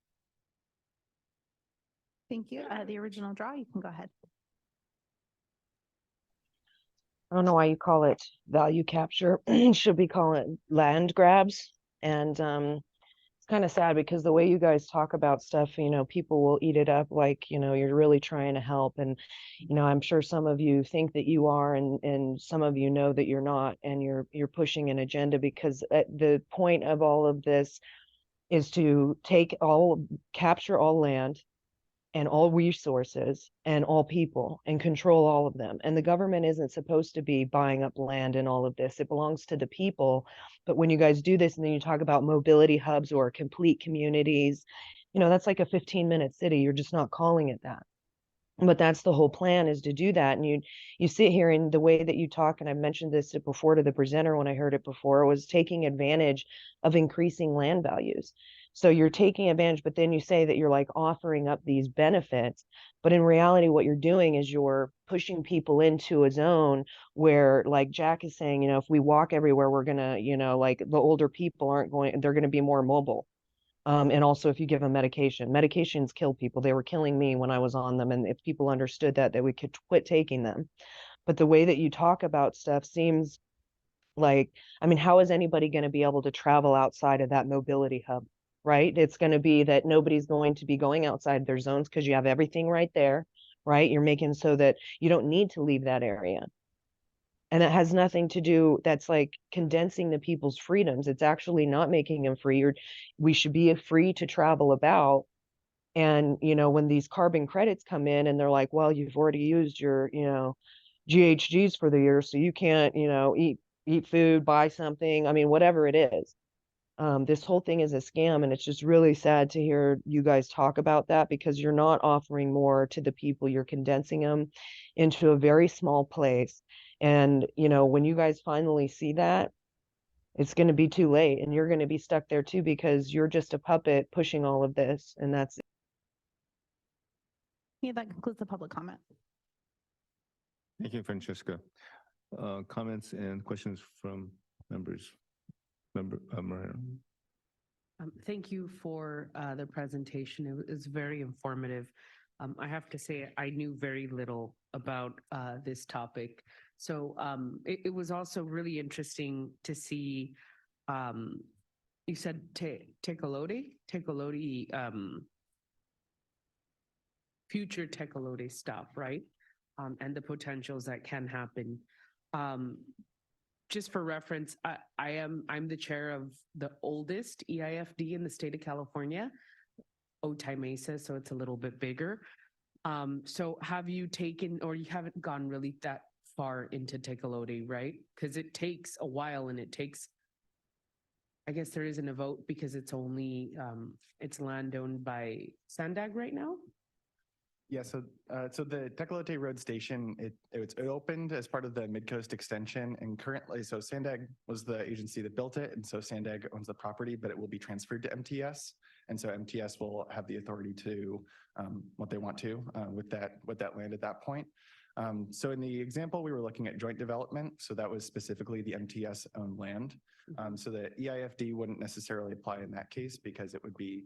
Thank you. The original draw, you can go ahead. I don't know why you call it value capture. Should we call it land grabs? And it's kind of sad because the way you guys talk about stuff, you know, people will eat it up like, you know, you're really trying to help. And, you know, I'm sure some of you think that you are, and some of you know that you're not, and you're pushing an agenda, because the point of all of this is to capture all land and all resources and all people and control all of them. And the government isn't supposed to be buying up land and all of this. It belongs to the people. But when you guys do this and then you talk about mobility hubs or complete communities, you know, that's like a 15-minute city. You're just not calling it that. But that's the whole plan, is to do that. And you sit here, and the way that you talk, and I mentioned this before to the presenter when I heard it before, was taking advantage of increasing land values. So you're taking advantage, but then you say that you're like offering up these benefits. But in reality, what you're doing is you're pushing people into a zone where, like Jack is saying, you know, if we walk everywhere, we're going to, you know, like the older people they're going to be more mobile. And also if you give them medications kill people. They were killing me when I was on them. And if people understood that we could quit taking them. But the way that you talk about stuff seems like, I mean, how is anybody going to be able to travel outside of that mobility hub? Right? It's going to be that nobody's going to be going outside their zones because you have everything right there, right? You're making so that you don't need to leave that area. And it has nothing to do, that's like condensing the people's freedoms. It's actually not making them free. We should be free to travel about. And, you know, when these carbon credits come in and they're like, well, you've already used your, you know, GHGs for the year, so you can't, you know, eat food, buy something. I mean, whatever it is. This whole thing is a scam, and it's just really sad to hear you guys talk about that, because you're not offering more to the people. You're condensing them into a very small place. And, you know, when you guys finally see that, it's going to be too late, and you're going to be stuck there too, because you're just a puppet pushing all of this. And that's it. Yeah, that concludes the public comment. Thank you, Francesca. Comments and questions from members. Member Moreno. Thank you for the presentation. It was very informative. I have to say, I knew very little about this topic. So it was also really interesting to see, you said Tecolodi, future Tecolodi stuff, right? And the potentials that can happen. Just for reference, I'm the chair of the oldest EIFD in the state of California, Otay Mesa, so it's a little bit bigger. So have you taken, or you haven't gone really that far into Tecolodi, right? Because it takes a while, and it takes, I guess there isn't a vote because it's only, it's land owned by SANDAG right now? Yeah, so the Tecolote Road Station, it opened as part of the Midcoast extension, and currently, so SANDAG was the agency that built it, and so SANDAG owns the property, but it will be transferred to MTS, and so MTS will have the authority to what they want to with that land at that point. So in the example, we were looking at joint development. So that was specifically the MTS owned land. So the EIFD wouldn't necessarily apply in that case because it would be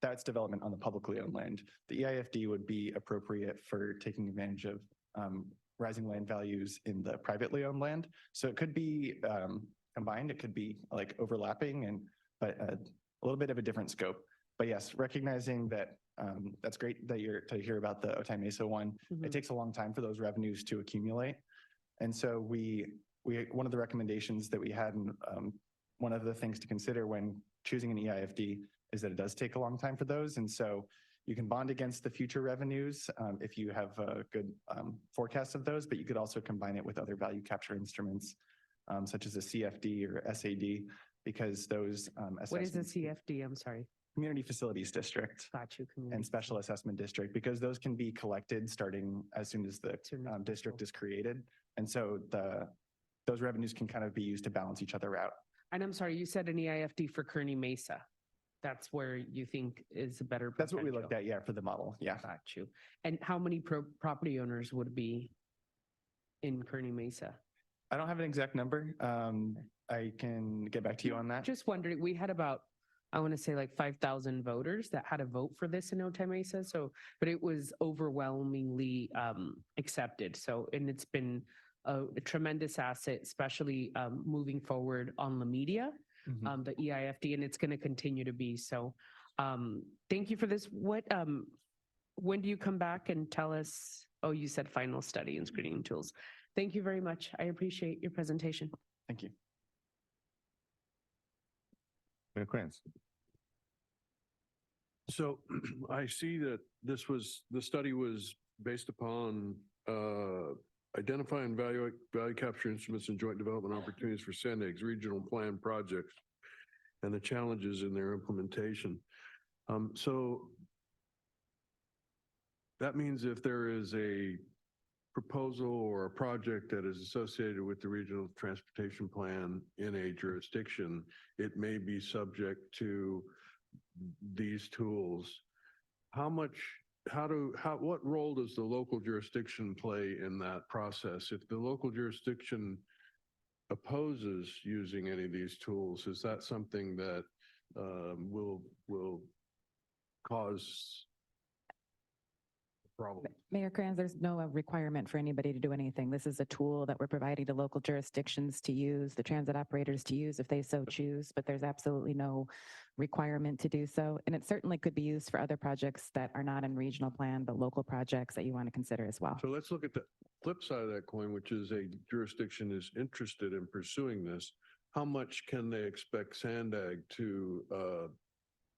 that's development on the publicly owned land. The EIFD would be appropriate for taking advantage of rising land values in the privately owned land. So it could be combined, it could be like overlapping, but a little bit of a different scope. But yes, recognizing that that's great that you're to hear about the Otay Mesa one. It takes a long time for those revenues to accumulate. And so one of the recommendations that we had, and one of the things to consider when choosing an EIFD is that it does take a long time for those. And so you can bond against the future revenues if you have a good forecast of those, but you could also combine it with other value capture instruments such as a CFD or SAD, because those What is a CFD? I'm sorry. Community Facilities District Got you. and Special Assessment District, because those can be collected starting as soon as the district is created. And so those revenues can kind of be used to balance each other out. And I'm sorry, you said an EIFD for Kearney Mesa. That's where you think is a better That's what we potential. looked at, yeah, for the model, yeah. Got you. And how many property owners would be in Kearney Mesa? I don't have an exact number. I can get back to you on that. Just wondering, we had about, I want to say like 5,000 voters that had a vote for this in Otay Mesa. So, but it was overwhelmingly accepted. So, and it's been a tremendous asset, especially moving forward on the media, the EIFD, and it's going to continue to be. So thank you for this. When do you come back and tell us? Oh, you said final study and screening tools. Thank you very much. I appreciate your presentation. Thank you. Mayor Kranz. So I see that the study was based upon identifying value capture instruments and joint development opportunities for SANDAG's regional plan projects and the challenges in their implementation. So that means if there is a proposal or a project that is associated with the regional transportation plan in a jurisdiction, it may be subject to these tools. What role does the local jurisdiction play in that process? If the local jurisdiction opposes using any of these tools, is that something that will cause problem? Mayor Kranz, there's no requirement for anybody to do anything. This is a tool that we're providing to local jurisdictions to use, the transit operators to use if they so choose, but there's absolutely no requirement to do so. And it certainly could be used for other projects that are not in regional plan, but local projects that you want to consider as well. So let's look at the flip side of that coin, which is a jurisdiction is interested in pursuing this. How much can they expect SANDAG to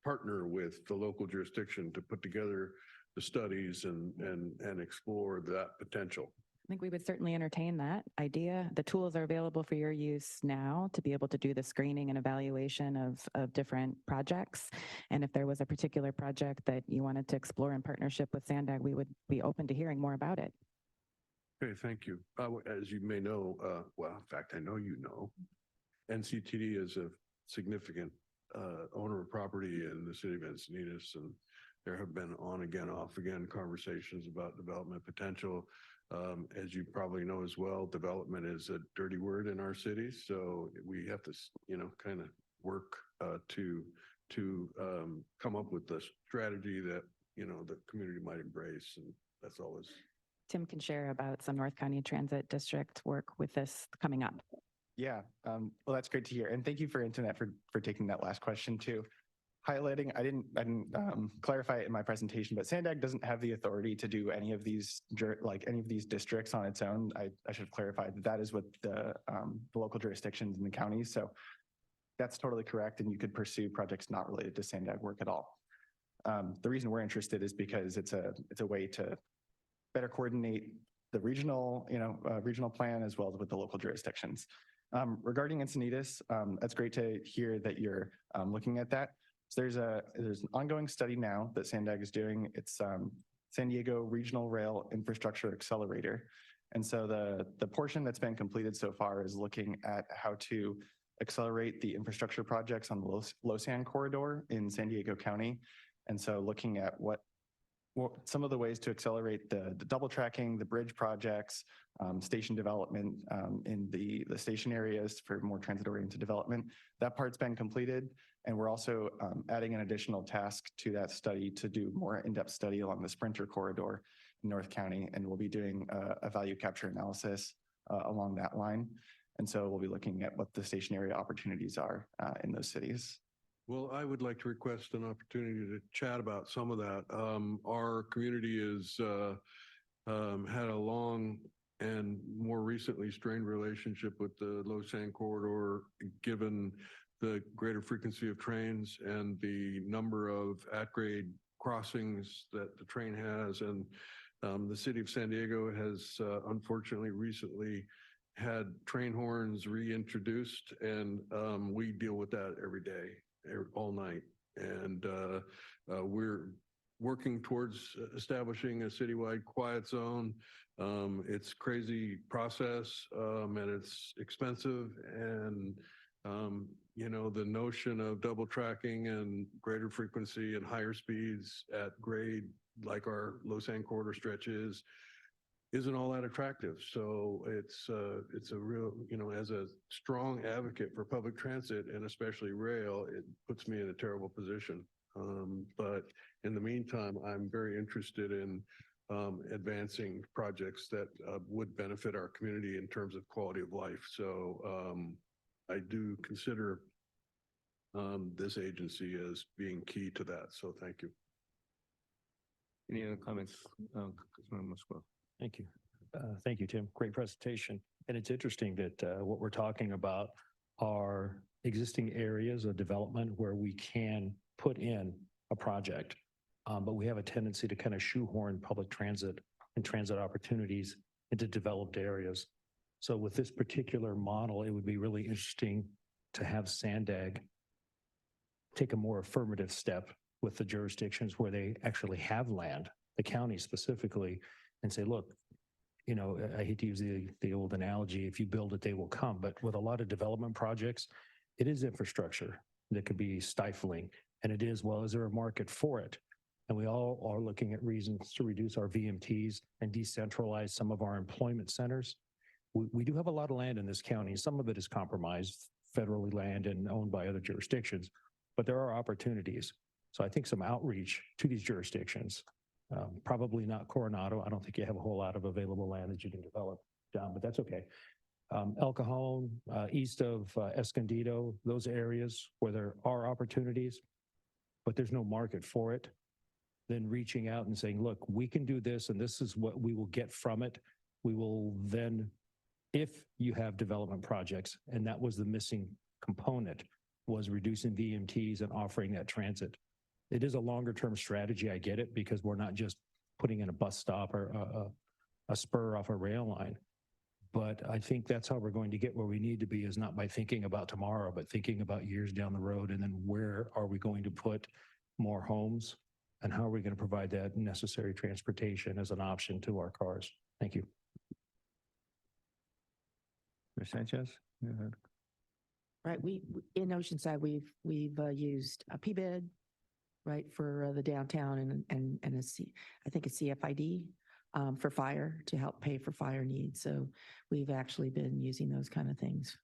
partner with the local jurisdiction to put together the studies and explore that potential? I think we would certainly entertain that idea. The tools are available for your use now to be able to do the screening and evaluation of different projects. And if there was a particular project that you wanted to explore in partnership with SANDAG, we would be open to hearing more about it. Okay, thank you. As you may know, well, in fact, I know you know, NCTD is a significant owner of property in the city of Encinitas, and there have been on again, off again conversations about development potential. As you probably know as well, development is a dirty word in our city, so we have to, kind of work to come up with the strategy that the community might embrace, and that's always. Tim can share about some North County Transit District work with this coming up. Yeah, well, that's great to hear. And thank you for Internet for taking that last question too. Highlighting, I didn't clarify it in my presentation, but SANDAG doesn't have the authority to do any of these districts on its own. I should clarify that is what the local jurisdictions in the counties. So that's totally correct. And you could pursue projects not related to SANDAG work at all. The reason we're interested is because it's a way to better coordinate the regional plan as well as with the local jurisdictions. Regarding Encinitas, that's great to hear that you're looking at that. So there's an ongoing study now that SANDAG is doing. It's San Diego Regional Rail Infrastructure Accelerator. And so the portion that's been completed so far is looking at how to accelerate the infrastructure projects on the Losan corridor in San Diego County. And so looking at what some of the ways to accelerate the double tracking, the bridge projects, station development in the station areas for more transit-oriented development. That part's been completed. And we're also adding an additional task to that study to do more in-depth study along the Sprinter corridor in North County. And we'll be doing a value capture analysis along that line. And so we'll be looking at what the station area opportunities are in those cities. Well, I would like to request an opportunity to chat about some of that. Our community has had a long and more recently strained relationship with the Lausanne corridor, given the greater frequency of trains and the number of at-grade crossings that the train has. And the city of San Diego has unfortunately recently had train horns reintroduced, and we deal with that every day, all night. And we're working towards establishing a citywide quiet zone. It's crazy process and it's expensive. And, you know, the notion of double tracking and greater frequency and higher speeds at grade, like our Lausanne corridor stretches, isn't all that attractive. So it's a real, you know, as a strong advocate for public transit and especially rail, it puts me in a terrible position. But in the meantime, I'm very interested in advancing projects that would benefit our community in terms of quality of life. So I do consider this agency as being key to that. So thank you. Any other comments? Thank you. Thank you, Tim. Great presentation. And it's interesting that what we're talking about are existing areas of development where we can put in a project, but we have a tendency to kind of shoehorn public transit and transit opportunities into developed areas. So with this particular model, it would be really interesting to have SANDAG take a more affirmative step with the jurisdictions where they actually have land, the county specifically, and say, look, you know, I hate to use the old analogy, if you build it, they will come. But with a lot of development projects, it is infrastructure that could be stifling. And it is, well, is there a market for it? And we all are looking at reasons to reduce our VMTs and decentralize some of our employment centers. We do have a lot of land in this county. Some of it is compromised, federally land and owned by other jurisdictions, but there are opportunities. So I think some outreach to these jurisdictions, probably not Coronado. I don't think you have a whole lot of available land that you can develop down, but that's okay. El Cajon, east of Escondido, those areas where there are opportunities, but there's no market for it, then reaching out and saying, look, we can do this and this is what we will get from it. We will then, if you have development projects, and that was the missing component, was reducing VMTs and offering that transit. It is a longer term strategy, I get it, because we're not just putting in a bus stop or a spur off a rail line. But I think that's how we're going to get where we need to be, is not by thinking about tomorrow, but thinking about years down the road. And then where are we going to put more homes and how are we going to provide that necessary transportation as an option to our cars? Thank you. Ms. Sanchez? Go ahead. Right, we in Oceanside we've used a PBID, right, for the downtown and I think a CFID for fire, to help pay for fire needs. So we've actually been using those kind of things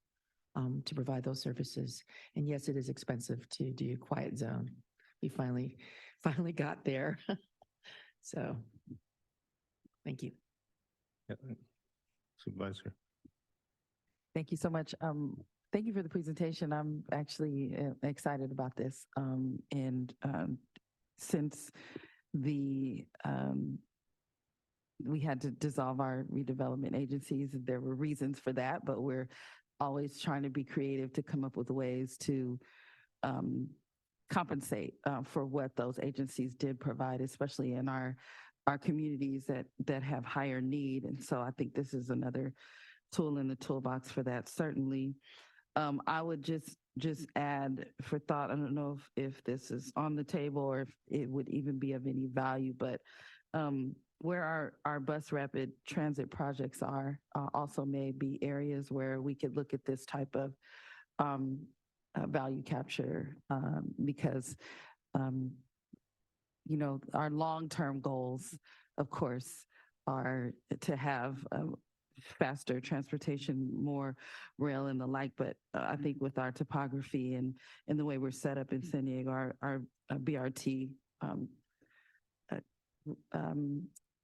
to provide those services. And yes, it is expensive to do quiet zone. We finally got there. So thank you. Yeah. Supervisor. Thank you so much. Thank you for the presentation. I'm actually excited about this. Since we had to dissolve our redevelopment agencies, there were reasons for that, but we're always trying to be creative to come up with ways to compensate for what those agencies did provide, especially in our communities that have higher need. And so I think this is another tool in the toolbox for that, certainly. I would just add for thought, I don't know if this is on the table or if it would even be of any value, but where our bus rapid transit projects are also may be areas where we could look at this type of value capture because you know, our long-term goals, of course, are to have faster transportation, more rail and the like. But I think with our topography and the way we're set up in San Diego, our BRT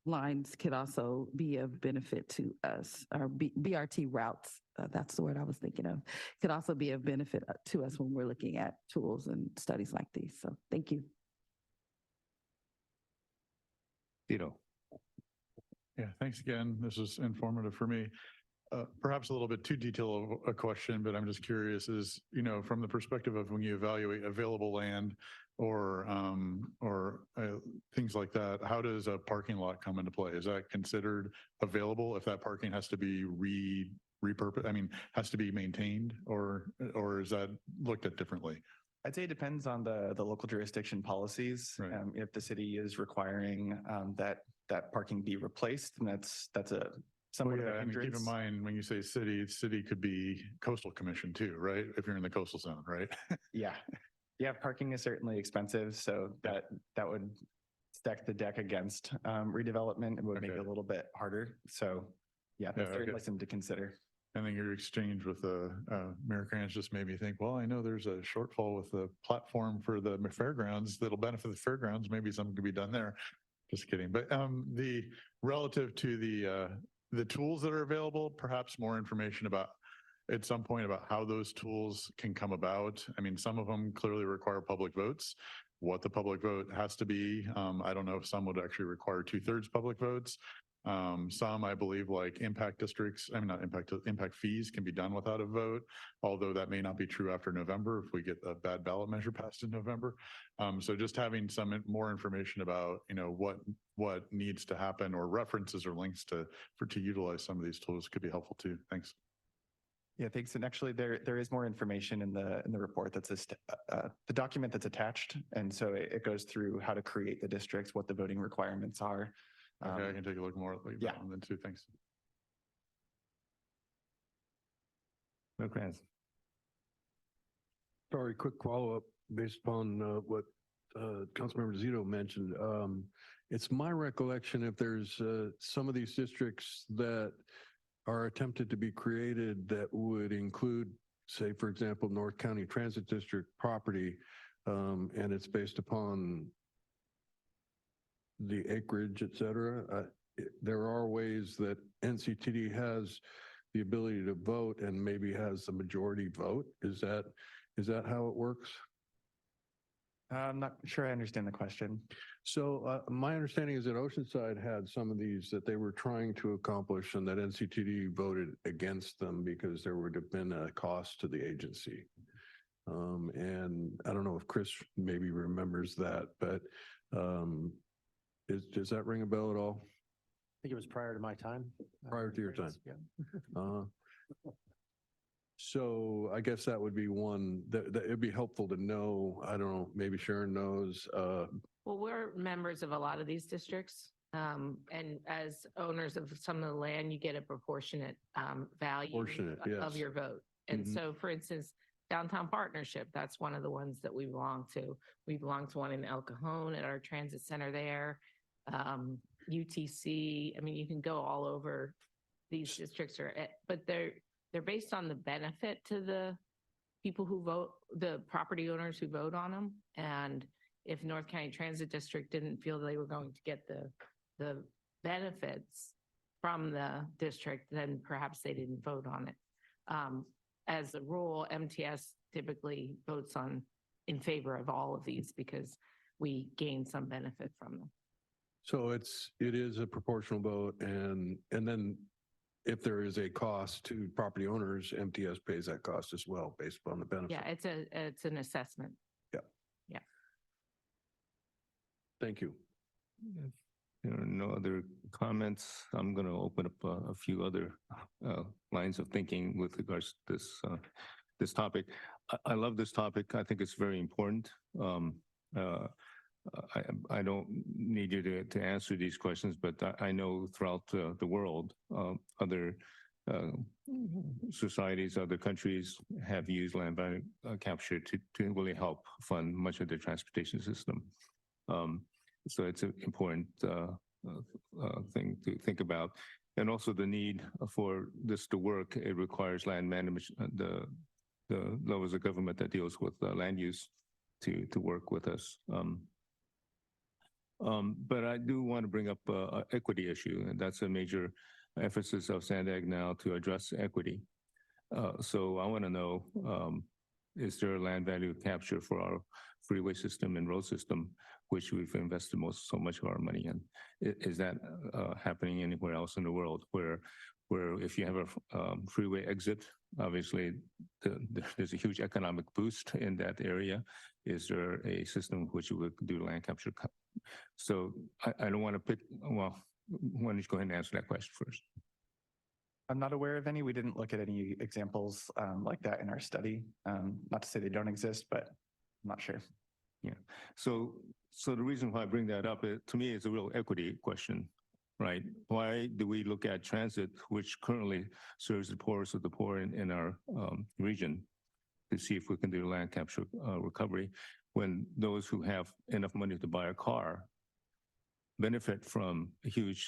lines could also be of benefit to us. Our BRT routes, that's the word I was thinking of, could also be of benefit to us when we're looking at tools and studies like these. So thank you. Tito. Yeah, thanks again. This is informative for me. Perhaps a little bit too detailed of a question, but I'm just curious is, you know, from the perspective of when you evaluate available land or things like that, how does a parking lot come into play? Is that considered available if that parking has to be repurposed? I mean, has to be maintained or is that looked at differently? I'd say it depends on the local jurisdiction policies. Right. If the city is requiring that parking be replaced, then that's a somewhat of a I mean, keep in hindrance. mind when you say city could be coastal commission too, right? If you're in the coastal zone, right? Yeah. Yeah, parking is certainly expensive, so that would stack the deck against redevelopment and would make it a little bit harder. So yeah, that's certainly something to consider. I think your exchange with Mayor Kranz just made me think, well, I know there's a shortfall with the platform for the fairgrounds that'll benefit the fairgrounds. Maybe something could be done there. Just kidding. But the relative to the tools that are available, perhaps more information about at some point about how those tools can come about. I mean, some of them clearly require public votes. What the public vote has to be, I don't know if some would actually require 2/3 public votes. Some, I believe, like impact districts, I mean, not impact fees can be done without a vote, although that may not be true after November if we get a bad ballot measure passed in November. So just having some more information about, you know, what needs to happen or references or links to utilize some of these tools could be helpful too. Thanks. Yeah, thanks. And actually, there is more information in the report that's the document that's attached, and so it goes through how to create the districts, what the voting requirements are. Okay, I can take a look more at that one then too. Thanks. No Kranz. Sorry, quick follow-up based upon what Councilmember Zito mentioned. It's my recollection if there's some of these districts that are attempted to be created that would include, say, for example, North County Transit District property, and it's based upon the acreage, et cetera. There are ways that NCTD has the ability to vote and maybe has the majority vote. Is that how it works? I'm not sure I understand the question. So my understanding is that Oceanside had some of these that they were trying to accomplish and that NCTD voted against them because there would have been a cost to the agency. And I don't know if Chris maybe remembers that, but does that ring a bell at all? I think it was prior to my time. Prior to your time? Yeah. So I guess that would be one that it'd be helpful to know. I don't know, maybe Sharon knows. Well, we're members of a lot of these districts. And as owners of some of the land, you get a proportionate value of your vote. And so, for instance, Downtown Partnership, that's one of the ones that we belong to. We belong to one in El Cajon at our transit center there. UTC, I mean, you can go all over these districts, but they're based on the benefit to the people who vote, the property owners who vote on them. And if North County Transit District didn't feel they were going to get the benefits from the district, then perhaps they didn't vote on it. As a rule, MTS typically votes in favor of all of these because we gain some benefit from them. So it is a proportional vote, and then if there is a cost to property owners, MTS pays that cost as well based upon the benefit. Yeah, it's an assessment. Yeah. Yeah. Thank you. There are no other comments. I'm going to open up a few other lines of thinking with regards to this topic. I love this topic. I think it's very important. I don't need you to answer these questions, but I know throughout the world, other societies, other countries have used land value capture to really help fund much of their transportation system. So it's an important thing to think about. And also the need for this to work, it requires land management, the levels of government that deals with land use to work with us. But I do want to bring up an equity issue, and that's a major emphasis of SANDAG now to address equity. So I want to know, is there a land value capture for our freeway system and road system, which we've invested so much of our money in? Is that happening anywhere else in the world where if you have a freeway exit, obviously there's a huge economic boost in that area? Is there a system which would do land capture? So I don't want to pick, well, why don't you go ahead and answer that question first? I'm not aware of any. We didn't look at any examples like that in our study. Not to say they don't exist, but I'm not sure. Yeah. So the reason why I bring that up, to me, is a real equity question, right? Why do we look at transit, which currently serves the poorest of the poor in our region, to see if we can do land capture recovery, when those who have enough money to buy a car benefit from a huge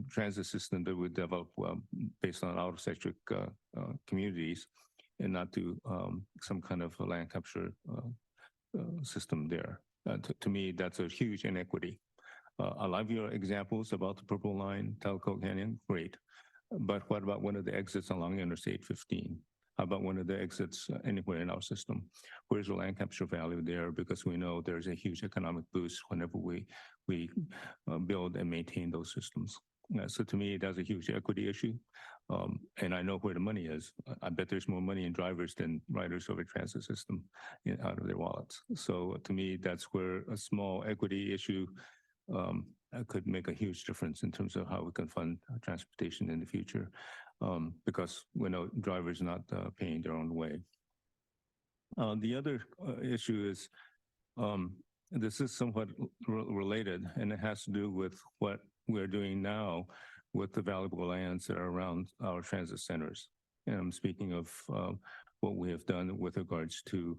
transit system that we develop based on out-of-sector communities, and not do some kind of a land capture system there. To me, that's a huge inequity. I love your examples about the Purple Line, Telco Canyon, great. But what about one of the exits along Interstate 15? How about one of the exits anywhere in our system? Where's the land capture value there? Because we know there's a huge economic boost whenever we build and maintain those systems. So to me, that's a huge equity issue. And I know where the money is. I bet there's more money in drivers than riders of a transit system out of their wallets. So to me, that's where a small equity issue could make a huge difference in terms of how we can fund transportation in the future, because we know drivers are not paying their own way. The other issue is, this is somewhat related, and it has to do with what we're doing now with the valuable lands that are around our transit centers. And I'm speaking of what we have done with regards to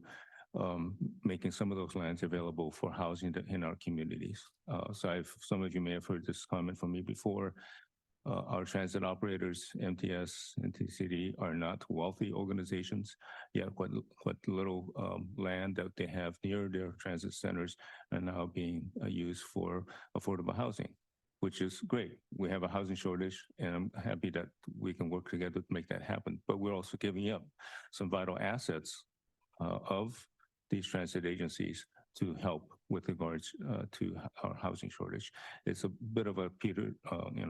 making some of those lands available for housing in our communities. So some of you may have heard this comment from me before. Our transit operators, MTS and TCD, are not wealthy organizations, yet what little land that they have near their transit centers are now being used for affordable housing, which is great. We have a housing shortage, and I'm happy that we can work together to make that happen. But we're also giving up some vital assets of these transit agencies to help with regards to our housing shortage. It's a bit of a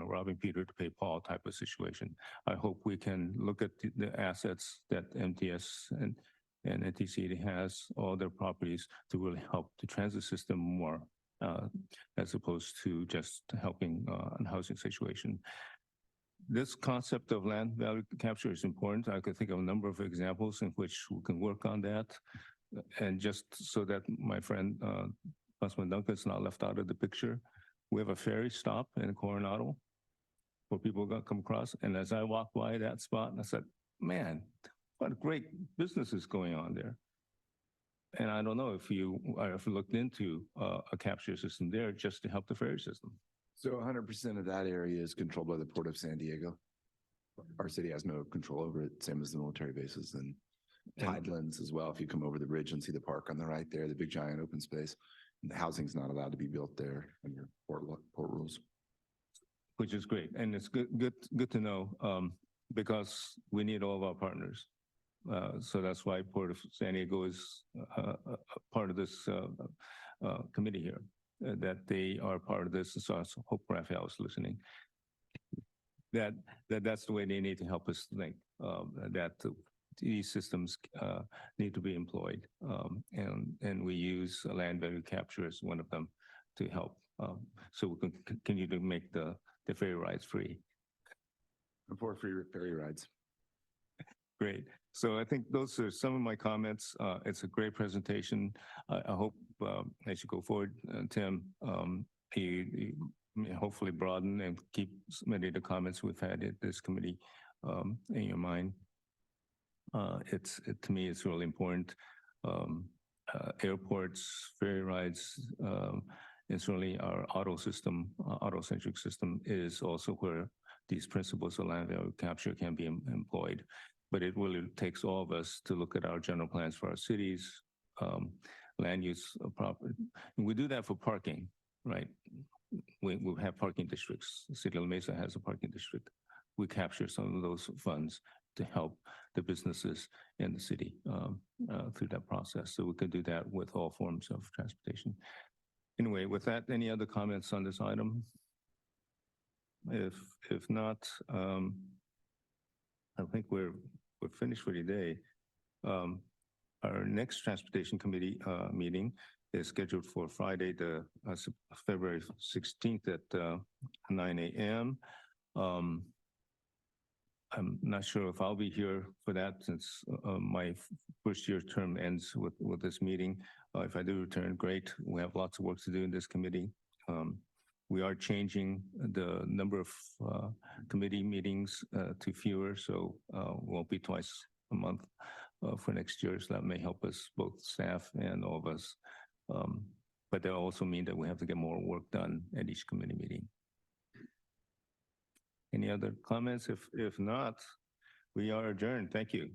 robbing Peter to pay Paul type of situation. I hope we can look at the assets that MTS and NTC has, all their properties, to really help the transit system more, as opposed to just helping on housing situation. This concept of land value capture is important. I could think of a number of examples in which we can work on that. And just so that my friend, Councilman Duncan, is not left out of the picture, we have a ferry stop in Coronado where people come across. And as I walked by that spot, I said, man, what a great business is going on there. And I don't know if you looked into a capture system there just to help the ferry system. So 100% of that area is controlled by the Port of San Diego. Our city has no control over it, same as the military bases and Tidelands as well. If you come over the bridge and see the park on the right there, the big giant open space, the housing's not allowed to be built there under port rules. Which is great, and it's good to know, because we need all of our partners. So that's why Port of San Diego is a part of this committee here, that they are part of this. So I hope Raphael is listening. That's the way they need to help us think, that these systems need to be employed, and we use land value capture as one of them to help, so we can continue to make the ferry rides free. And for free ferry rides. Great. So I think those are some of my comments. It's a great presentation. I hope as you go forward, Tim, you hopefully broaden and keep many of the comments we've had at this committee in your mind. To me, it's really important. Airports, ferry rides, And certainly our auto-centric system is also where these principles of land value capture can be employed. But it really takes all of us to look at our general plans for our cities, land use property. And we do that for parking, right? We have parking districts. The city of La Mesa has a parking district. We capture some of those funds to help the businesses in the city through that process. So we could do that with all forms of transportation. Anyway, with that, any other comments on this item? If not, I think we're finished for today. Our next Transportation Committee meeting is scheduled for Friday, February 16th at 9 a.m. I'm not sure if I'll be here for that since my first year term ends with this meeting. If I do return, great. We have lots of work to do in this committee. We are changing the number of committee meetings to fewer, so won't be twice a month for next year. So that may help us, both staff and all of us. But that also mean that we have to get more work done at each committee meeting. Any other comments? If not, we are adjourned. Thank you.